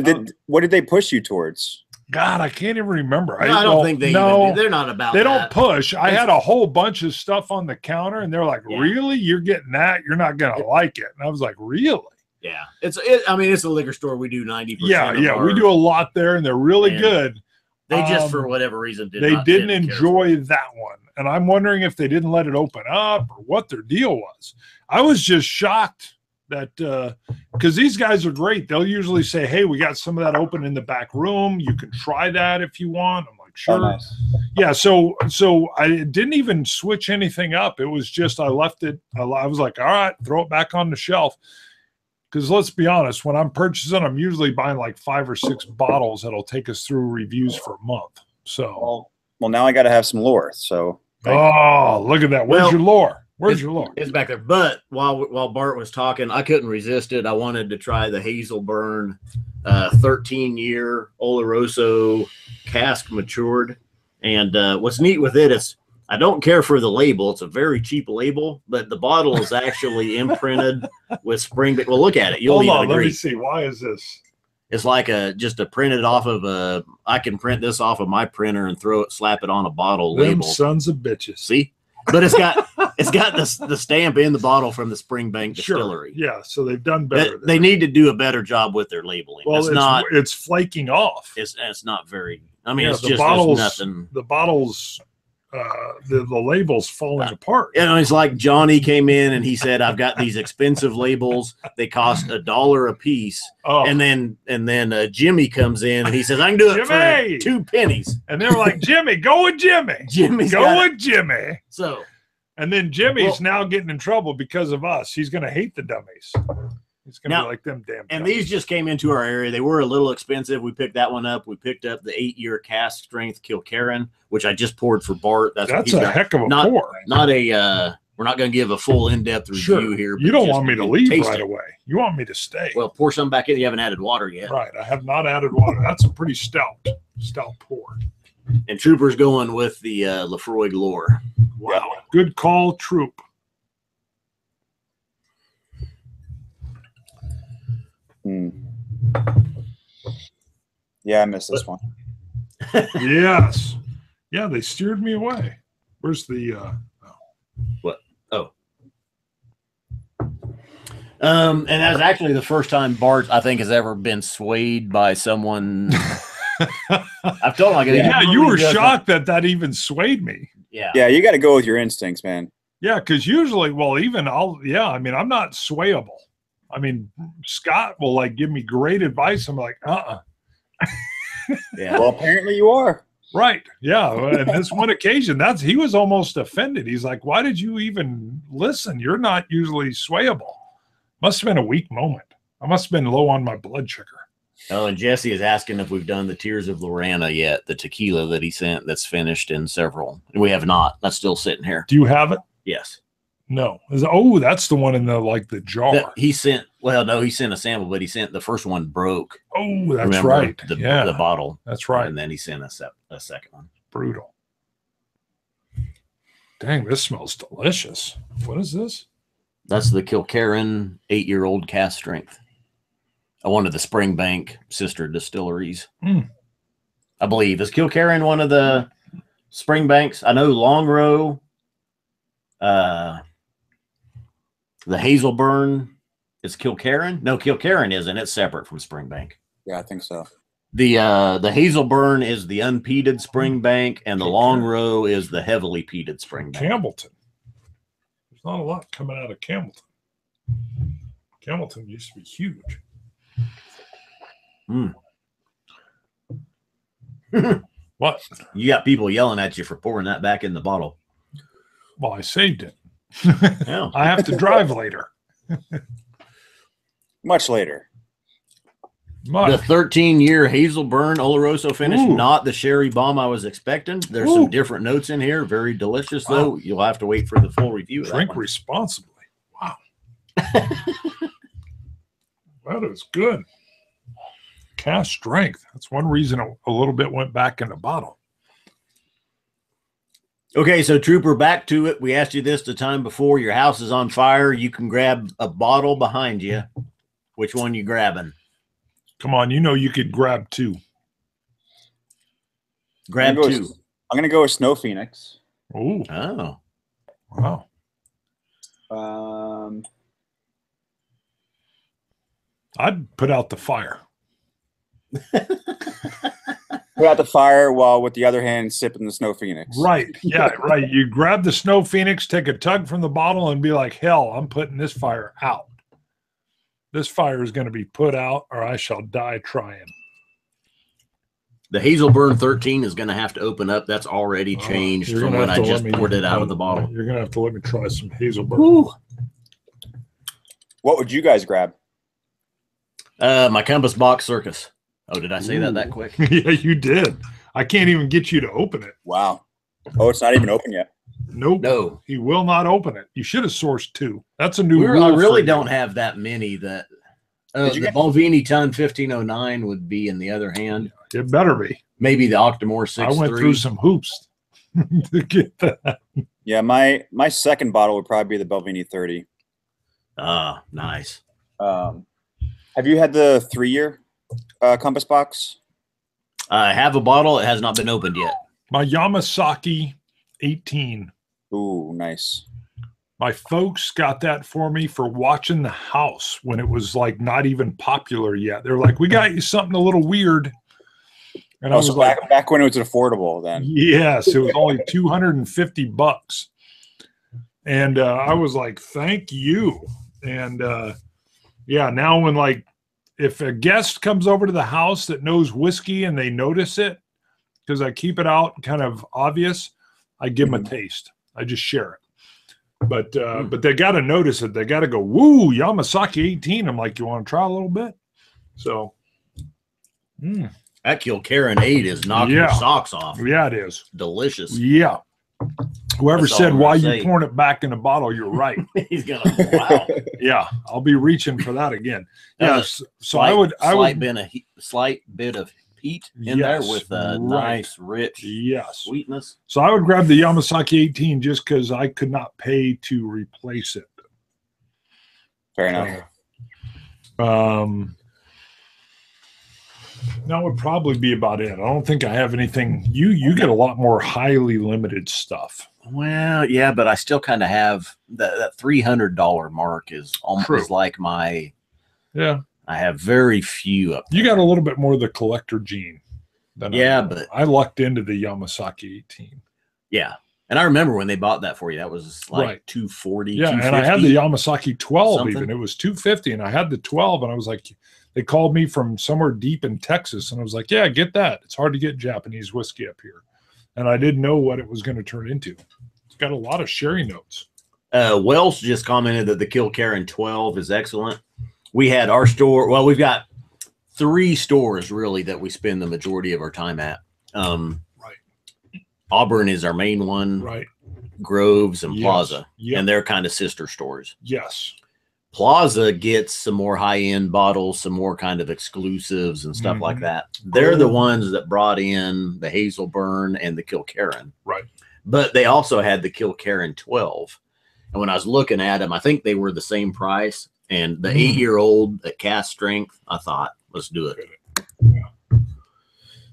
[SPEAKER 3] what did they push you towards?
[SPEAKER 1] God, I can't even remember.
[SPEAKER 2] No, I don't think they even, they're not about
[SPEAKER 1] They
[SPEAKER 2] that.
[SPEAKER 1] don't push. I had a whole bunch of stuff on the counter, and they're like, really? You're getting that? You're not going to like it. And I was like, really?
[SPEAKER 2] Yeah. I mean, it's a liquor store. We do 90%.
[SPEAKER 1] Yeah. We do a lot there, and they're really good.
[SPEAKER 2] They just, for whatever reason,
[SPEAKER 1] didn't enjoy that one. And I'm wondering if they didn't let it open up or what their deal was. I was just shocked that because these guys are great. They'll usually say, hey, we got some of that open in the back room. You can try that if you want. I'm like, sure. Oh, nice. Yeah. So I didn't even switch anything up. It was just, I left it. I was like, all right, throw it back on the shelf. Because let's be honest, when I'm purchasing, I'm usually buying like 5 or 6 bottles that'll take us through reviews for a month. So,
[SPEAKER 3] well, now I got to have some lore. So,
[SPEAKER 1] look at that. Where's your lore? Where's your lore?
[SPEAKER 2] It's back there. But while Bart was talking, I couldn't resist it. I wanted to try the Hazelburn 13-year Oloroso cask matured. And what's neat with it is I don't care for the label. It's a very cheap label, but the bottle is actually imprinted with spring. Well, look at it. You'll
[SPEAKER 1] Hold on,
[SPEAKER 2] agree.
[SPEAKER 1] let me see. Why is this?
[SPEAKER 2] It's like just a printed off of a. I can print this off of my printer and slap it on a bottle label.
[SPEAKER 1] Sons of bitches.
[SPEAKER 2] See, but it's got the stamp in the bottle from the Springbank Distillery.
[SPEAKER 1] Sure. Yeah, so they've done better.
[SPEAKER 2] They need to do a better job with their labeling.
[SPEAKER 1] Well, it's flaking off.
[SPEAKER 2] It's not very. I mean, it's
[SPEAKER 1] the
[SPEAKER 2] just
[SPEAKER 1] bottles,
[SPEAKER 2] nothing.
[SPEAKER 1] The bottles. The labels falling apart.
[SPEAKER 2] And it's like Johnny came in and he said, I've got these expensive labels. They cost $1 a piece. Oh. And then Jimmy comes in and he says, I can do it for 2 pennies.
[SPEAKER 1] And they're like, Jimmy, go with Jimmy. Go with Jimmy.
[SPEAKER 2] So,
[SPEAKER 1] and then Jimmy's now getting in trouble because of us. He's going to hate the dummies. It's going to be like them damn
[SPEAKER 2] And
[SPEAKER 1] dummies.
[SPEAKER 2] these just came into our area. They were a little expensive. We picked that one up. We picked up the 8-year cask strength Kilkerran, which I just poured for Bart.
[SPEAKER 1] That's a heck of a pour.
[SPEAKER 2] Not a we're not going to give a full in-depth review here.
[SPEAKER 1] You don't want me to leave right away. You want me to stay.
[SPEAKER 2] Well, pour some back in. You haven't added water yet.
[SPEAKER 1] Right. I have not added water. That's a pretty stout pour.
[SPEAKER 2] And Trooper's going with the Lefroy lore.
[SPEAKER 1] Wow. Yeah. Good call, Troop.
[SPEAKER 3] Yeah, I missed this one.
[SPEAKER 1] Yes. Yeah, they steered me away. Where's the
[SPEAKER 2] what? Oh. And that's actually the first time Bart, I think, has ever been swayed by someone. I've told him.
[SPEAKER 1] Yeah, you were shocked that even swayed me.
[SPEAKER 2] Yeah.
[SPEAKER 3] Yeah, you got to go with your instincts, man.
[SPEAKER 1] Yeah, because usually, I mean, I'm not swayable. I mean, Scott will like give me great advice. I'm like,
[SPEAKER 2] Yeah.
[SPEAKER 3] Well, apparently you are.
[SPEAKER 1] Right. Yeah. And this one occasion, he was almost offended. He's like, why did you even listen? You're not usually swayable. Must have been a weak moment. I must have been low on my blood sugar.
[SPEAKER 2] Oh, and Jesse is asking if we've done the Tears of Lorana yet, the tequila that he sent that's finished in several. We have not. That's still sitting here.
[SPEAKER 1] Do you have it?
[SPEAKER 2] Yes.
[SPEAKER 1] No. That's the one in the jar.
[SPEAKER 2] He sent a sample, but he sent the first one broke.
[SPEAKER 1] Oh, that's right.
[SPEAKER 2] The bottle.
[SPEAKER 1] That's right.
[SPEAKER 2] And then he sent a second one.
[SPEAKER 1] Brutal. Dang, this smells delicious. What is this?
[SPEAKER 2] That's the Kilkerran 8-year-old cask strength. One of the Springbank sister distilleries. I believe. Is Kilkerran one of the Springbanks? I know Long Row, the Hazelburn is Kilkerran. No, Kilkerran isn't. It's separate from Springbank.
[SPEAKER 3] Yeah, I think so.
[SPEAKER 2] The Hazelburn is the unpeated Springbank, and the Long Row is the heavily peated Springbank.
[SPEAKER 1] Campbellton. There's not a lot coming out of Campbellton. Campbellton used to be huge. What?
[SPEAKER 2] You got people yelling at you for pouring that back in the bottle.
[SPEAKER 1] Well, I saved it.
[SPEAKER 2] Yeah.
[SPEAKER 1] I have to drive later.
[SPEAKER 3] Much later.
[SPEAKER 2] The 13-year Hazelburn Oloroso finish,
[SPEAKER 1] Ooh.
[SPEAKER 2] not the sherry bomb I was expecting. There's some different notes in here. Very delicious, though.
[SPEAKER 1] Wow.
[SPEAKER 2] You'll have to wait for the full review.
[SPEAKER 1] Drink responsibly. Wow. That is good. Cast strength. That's one reason a little bit went back in the bottle.
[SPEAKER 2] Okay, so Trooper, back to it. We asked you this the time before. Your house is on fire. You can grab a bottle behind you. Which one you grabbing?
[SPEAKER 1] Come on, you know you could grab two.
[SPEAKER 2] Grab two.
[SPEAKER 3] I'm going to go with Snow Phoenix.
[SPEAKER 1] Oh.
[SPEAKER 2] Oh.
[SPEAKER 1] Wow. I'd put out the fire.
[SPEAKER 3] Put out the fire while with the other hand sipping the Snow Phoenix.
[SPEAKER 1] Right. Yeah, right. You grab the Snow Phoenix, take a tug from the bottle, and be like, hell, I'm putting this fire out. This fire is going to be put out, or I shall die trying.
[SPEAKER 2] The Hazelburn 13 is going to have to open up. That's already changed from when I just poured it out of the bottle.
[SPEAKER 1] You're going to have to let me try some Hazelburn.
[SPEAKER 2] Woo.
[SPEAKER 3] What would you guys grab?
[SPEAKER 2] My Compass Box Circus. Oh, did I say that quick?
[SPEAKER 1] Yeah, you did. I can't even get you to open it.
[SPEAKER 3] Wow. Oh, it's not even open yet.
[SPEAKER 1] Nope.
[SPEAKER 2] No.
[SPEAKER 1] He will not open it. You should have sourced two. That's a new rule.
[SPEAKER 2] I really
[SPEAKER 1] for
[SPEAKER 2] don't
[SPEAKER 1] you.
[SPEAKER 2] have that many. That the Balvenie Ton 1509 would be in the other hand.
[SPEAKER 1] It better be.
[SPEAKER 2] Maybe the Octomore 6.3.
[SPEAKER 1] I went through some hoops to get that.
[SPEAKER 3] Yeah, my second bottle would probably be the Balvenie 30.
[SPEAKER 2] Ah, nice.
[SPEAKER 3] Have you had the 3-year Compass Box?
[SPEAKER 2] I have a bottle. It has not been opened yet.
[SPEAKER 1] My Yamasaki 18.
[SPEAKER 3] Ooh, nice.
[SPEAKER 1] My folks got that for me for watching the house when it was like not even popular yet. They're like, we got you something a little weird. And I was like,
[SPEAKER 3] back when it was affordable then.
[SPEAKER 1] Yes, it was only $250. And I was like, thank you. And yeah, now when like, if a guest comes over to the house that knows whiskey and they notice it, because I keep it out kind of obvious, I give them a taste. I just share it. But they got to notice it. They got to go, woo, Yamasaki 18. I'm like, you want to try a little bit? So.
[SPEAKER 2] That Kilkerran 8 is knocking your socks off.
[SPEAKER 1] Yeah, it is.
[SPEAKER 2] Delicious.
[SPEAKER 1] Yeah. Whoever said why you
[SPEAKER 2] say.
[SPEAKER 1] pouring it back in the bottle, you're right.
[SPEAKER 2] He's gonna wow.
[SPEAKER 1] Yeah, I'll be reaching for that again. Yes. So
[SPEAKER 2] I would slight bit of heat in there with a nice rich sweetness.
[SPEAKER 1] So I would grab the Yamasaki 18 just because I could not pay to replace it.
[SPEAKER 3] Fair enough.
[SPEAKER 1] That would probably be about it. I don't think I have anything. You get a lot more highly limited stuff.
[SPEAKER 2] Well, yeah, but I still kind of have that $300 mark is almost like my. Yeah, I have very few up there.
[SPEAKER 1] You got a little bit more of the collector gene than
[SPEAKER 2] but
[SPEAKER 1] I lucked into the Yamasaki 18.
[SPEAKER 2] Yeah, and I remember when they bought that for you, that was like $240.
[SPEAKER 1] Yeah, and I had the Yamasaki 12 even. It was $250, and I had the 12, and I was like. They called me from somewhere deep in Texas, and I was like, yeah, get that. It's hard to get Japanese whiskey up here. And I didn't know what it was going to turn into. It's got a lot of sherry notes.
[SPEAKER 2] Welsh just commented that the Kilkerran 12 is excellent. We had our store. Well, we've got 3 stores, really, that we spend the majority of our time at. Auburn is our main one.
[SPEAKER 1] Right.
[SPEAKER 2] Groves and Plaza.
[SPEAKER 1] Yep.
[SPEAKER 2] And they're kind of sister stores.
[SPEAKER 1] Yes.
[SPEAKER 2] Plaza gets some more high-end bottles, some more kind of exclusives and stuff like that. They're the ones that brought in the Hazelburn and the Kilkerran.
[SPEAKER 1] Right.
[SPEAKER 2] But they also had the Kilkerran 12. And when I was looking at them, I think they were the same price. And the 8-year-old at cast strength, I thought, let's do it. Yeah.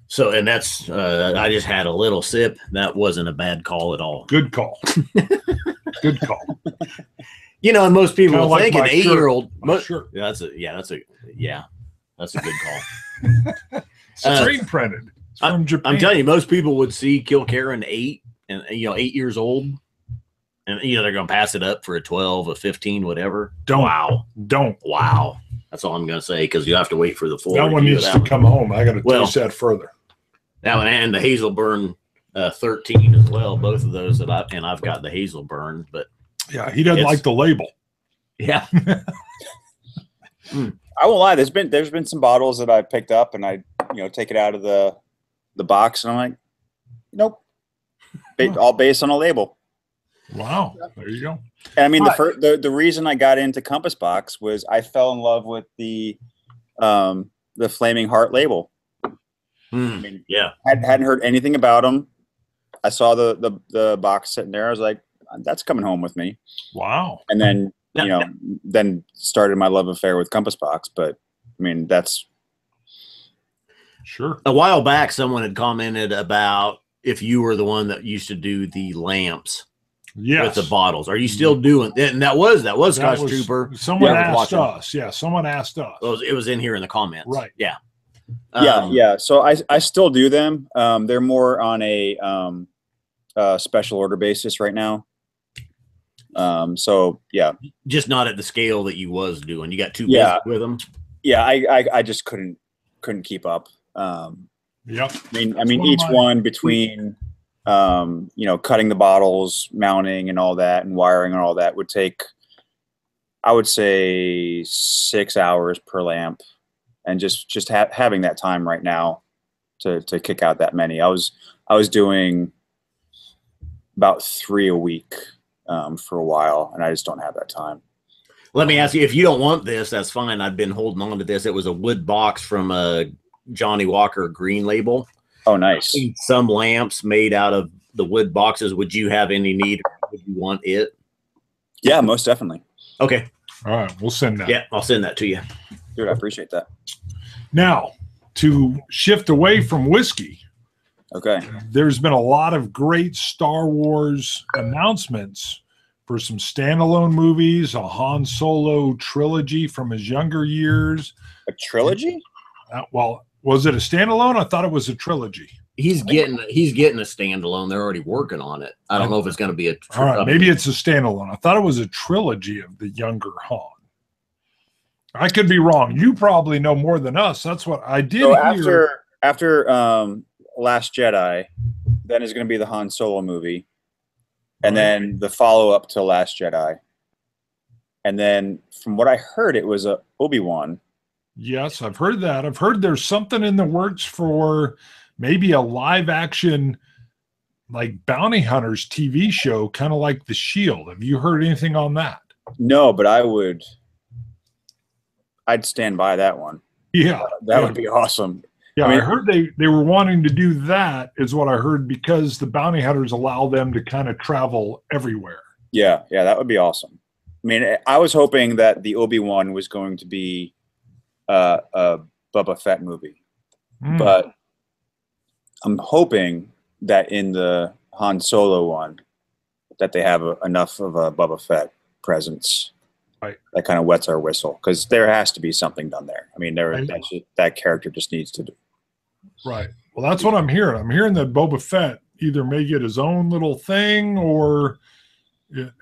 [SPEAKER 2] So, and that's, I just had a little sip. That wasn't a bad call at all.
[SPEAKER 1] Good call. Good call.
[SPEAKER 2] You know, and most people will think an 8-year-old.
[SPEAKER 1] Sure.
[SPEAKER 2] That's a good call.
[SPEAKER 1] Screen printed. It's from Japan.
[SPEAKER 2] I'm telling you, most people would see Kilkerran 8 and 8 years old, and they're going to pass it up for a 12, a 15, whatever.
[SPEAKER 1] Wow.
[SPEAKER 2] That's all I'm going to say because you have to wait for the full.
[SPEAKER 1] That one needs to come home. I got to taste that further.
[SPEAKER 2] That one and the Hazelburn 13 as well. Both of those I've got the Hazelburn, but
[SPEAKER 1] yeah, he doesn't like the label.
[SPEAKER 2] Yeah.
[SPEAKER 3] I won't lie. There's been some bottles that I picked up and I take it out of the box and I'm like, nope, all based on a label.
[SPEAKER 1] Wow, there you go.
[SPEAKER 3] And I mean, the reason I got into Compass Box was I fell in love with the Flaming Heart label. I mean,
[SPEAKER 2] yeah,
[SPEAKER 3] hadn't heard anything about them. I saw the box sitting there. I was like, that's coming home with me.
[SPEAKER 1] Wow.
[SPEAKER 3] And then then started my love affair with Compass Box. But I mean, that's
[SPEAKER 1] sure.
[SPEAKER 2] A while back, someone had commented about if you were the one that used to do the lamps.
[SPEAKER 1] Yes.
[SPEAKER 2] With the bottles. Are you still doing it? And that was Scotch Trooper.
[SPEAKER 1] Someone asked us. Yeah, someone asked us.
[SPEAKER 2] It was in here in the comments.
[SPEAKER 1] Right.
[SPEAKER 2] Yeah.
[SPEAKER 3] Yeah. So I still do them. They're more on a special order basis right now. So yeah.
[SPEAKER 2] Just not at the scale that you was doing. You got too busy with them.
[SPEAKER 3] Yeah, I just couldn't keep up.
[SPEAKER 1] Yep.
[SPEAKER 3] I mean each one between cutting the bottles, mounting and all that, and wiring and all that would take, I would say, 6 hours per lamp. And just having that time right now to kick out that many. I was doing about 3 a week for a while, and I just don't have that time.
[SPEAKER 2] Let me ask you, if you don't want this, that's fine. I've been holding on to this. It was a wood box from a Johnny Walker Green label.
[SPEAKER 3] Oh, nice.
[SPEAKER 2] Some lamps made out of the wood boxes. Would you have any need? Would you want it?
[SPEAKER 3] Yeah, most definitely.
[SPEAKER 2] Okay.
[SPEAKER 1] All right, we'll send that.
[SPEAKER 2] Yeah, I'll send that to you.
[SPEAKER 3] Dude, I appreciate that.
[SPEAKER 1] Now, to shift away from whiskey,
[SPEAKER 3] okay,
[SPEAKER 1] there's been a lot of great Star Wars announcements for some standalone movies, a Han Solo trilogy from his younger years.
[SPEAKER 3] A trilogy?
[SPEAKER 1] Well, was it a standalone? I thought it was a trilogy.
[SPEAKER 2] He's getting a standalone. They're already working on it. I don't know if it's going to be
[SPEAKER 1] all right. Maybe it's a standalone. I thought it was a trilogy of the younger Han. I could be wrong. You probably know more than us. That's what I did hear.
[SPEAKER 3] After Last Jedi, then is going to be the Han Solo movie, and then the follow-up to Last Jedi, and then from what I heard, it was a Obi-Wan.
[SPEAKER 1] Yes, I've heard that. I've heard there's something in the works for maybe a live-action, like Bounty Hunters TV show, kind of like The Shield. Have you heard anything on that?
[SPEAKER 3] No, but I'd stand by that one.
[SPEAKER 1] Yeah.
[SPEAKER 3] That would be awesome.
[SPEAKER 1] Yeah, I heard they were wanting to do that, is what I heard, because the bounty hunters allow them to kind of travel everywhere.
[SPEAKER 3] Yeah, that would be awesome. I mean, I was hoping that the Obi-Wan was going to be a Boba Fett movie. But I'm hoping that in the Han Solo one, that they have enough of a Boba Fett presence.
[SPEAKER 1] Right.
[SPEAKER 3] That kind of wets our whistle, because there has to be something done there. I mean, that character just needs to do.
[SPEAKER 1] Right. Well, that's what I'm hearing. I'm hearing that Boba Fett either may get his own little thing or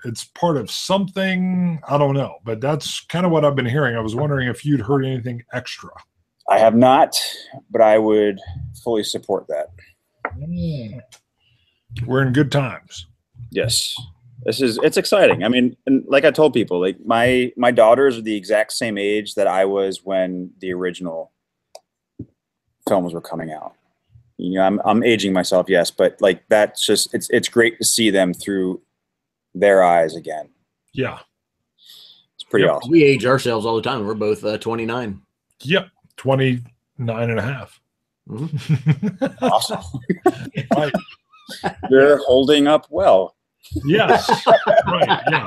[SPEAKER 1] it's part of something. I don't know, but that's kind of what I've been hearing. I was wondering if you'd heard anything extra.
[SPEAKER 3] I have not, but I would fully support that.
[SPEAKER 1] We're in good times.
[SPEAKER 3] Yes. It's exciting. I mean, and like I told people, like my daughters are the exact same age that I was when the original films were coming out. You know, I'm aging myself, yes, but like that's just it's great to see them through their eyes again.
[SPEAKER 1] Yeah.
[SPEAKER 3] It's pretty awesome.
[SPEAKER 2] We age ourselves all the time. We're both 29.
[SPEAKER 1] Yep. 29 and a half.
[SPEAKER 3] Awesome. Right. You're holding up well.
[SPEAKER 1] Yes. Right. Yeah.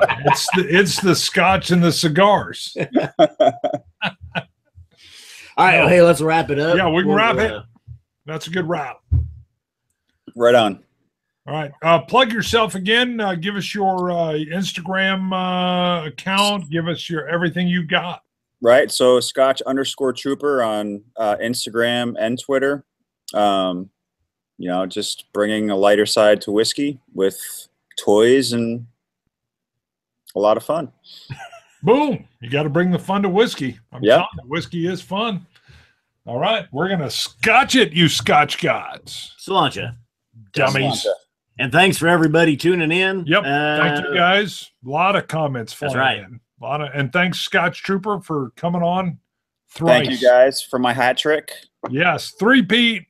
[SPEAKER 1] It's the scotch and the cigars.
[SPEAKER 2] All right. Well, hey, let's wrap it up.
[SPEAKER 1] Yeah, we can wrap it. That's a good wrap.
[SPEAKER 3] Right on.
[SPEAKER 1] All right. Plug yourself again. Give us your Instagram account. Give us your everything you got.
[SPEAKER 3] Right. So Scotch_Trooper on Instagram and Twitter. You know, just bringing a lighter side to whiskey with toys and a lot of fun.
[SPEAKER 1] Boom. You got to bring the fun to whiskey. I'm telling you, whiskey is fun. All right, we're gonna scotch it, you Scotch gods,
[SPEAKER 2] Sláinte.
[SPEAKER 1] dummies.
[SPEAKER 3] Sláinte.
[SPEAKER 2] And thanks for everybody tuning in.
[SPEAKER 1] Yep. Thank you guys. A lot of comments flying
[SPEAKER 2] right.
[SPEAKER 1] in. And thanks, Scotch Trooper, for coming on. Thrice.
[SPEAKER 3] Thank you guys for my hat trick.
[SPEAKER 1] Yes. Three-peat.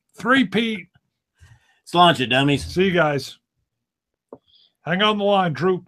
[SPEAKER 2] Sláinte, dummies.
[SPEAKER 1] See you guys. Hang on the line, Troop.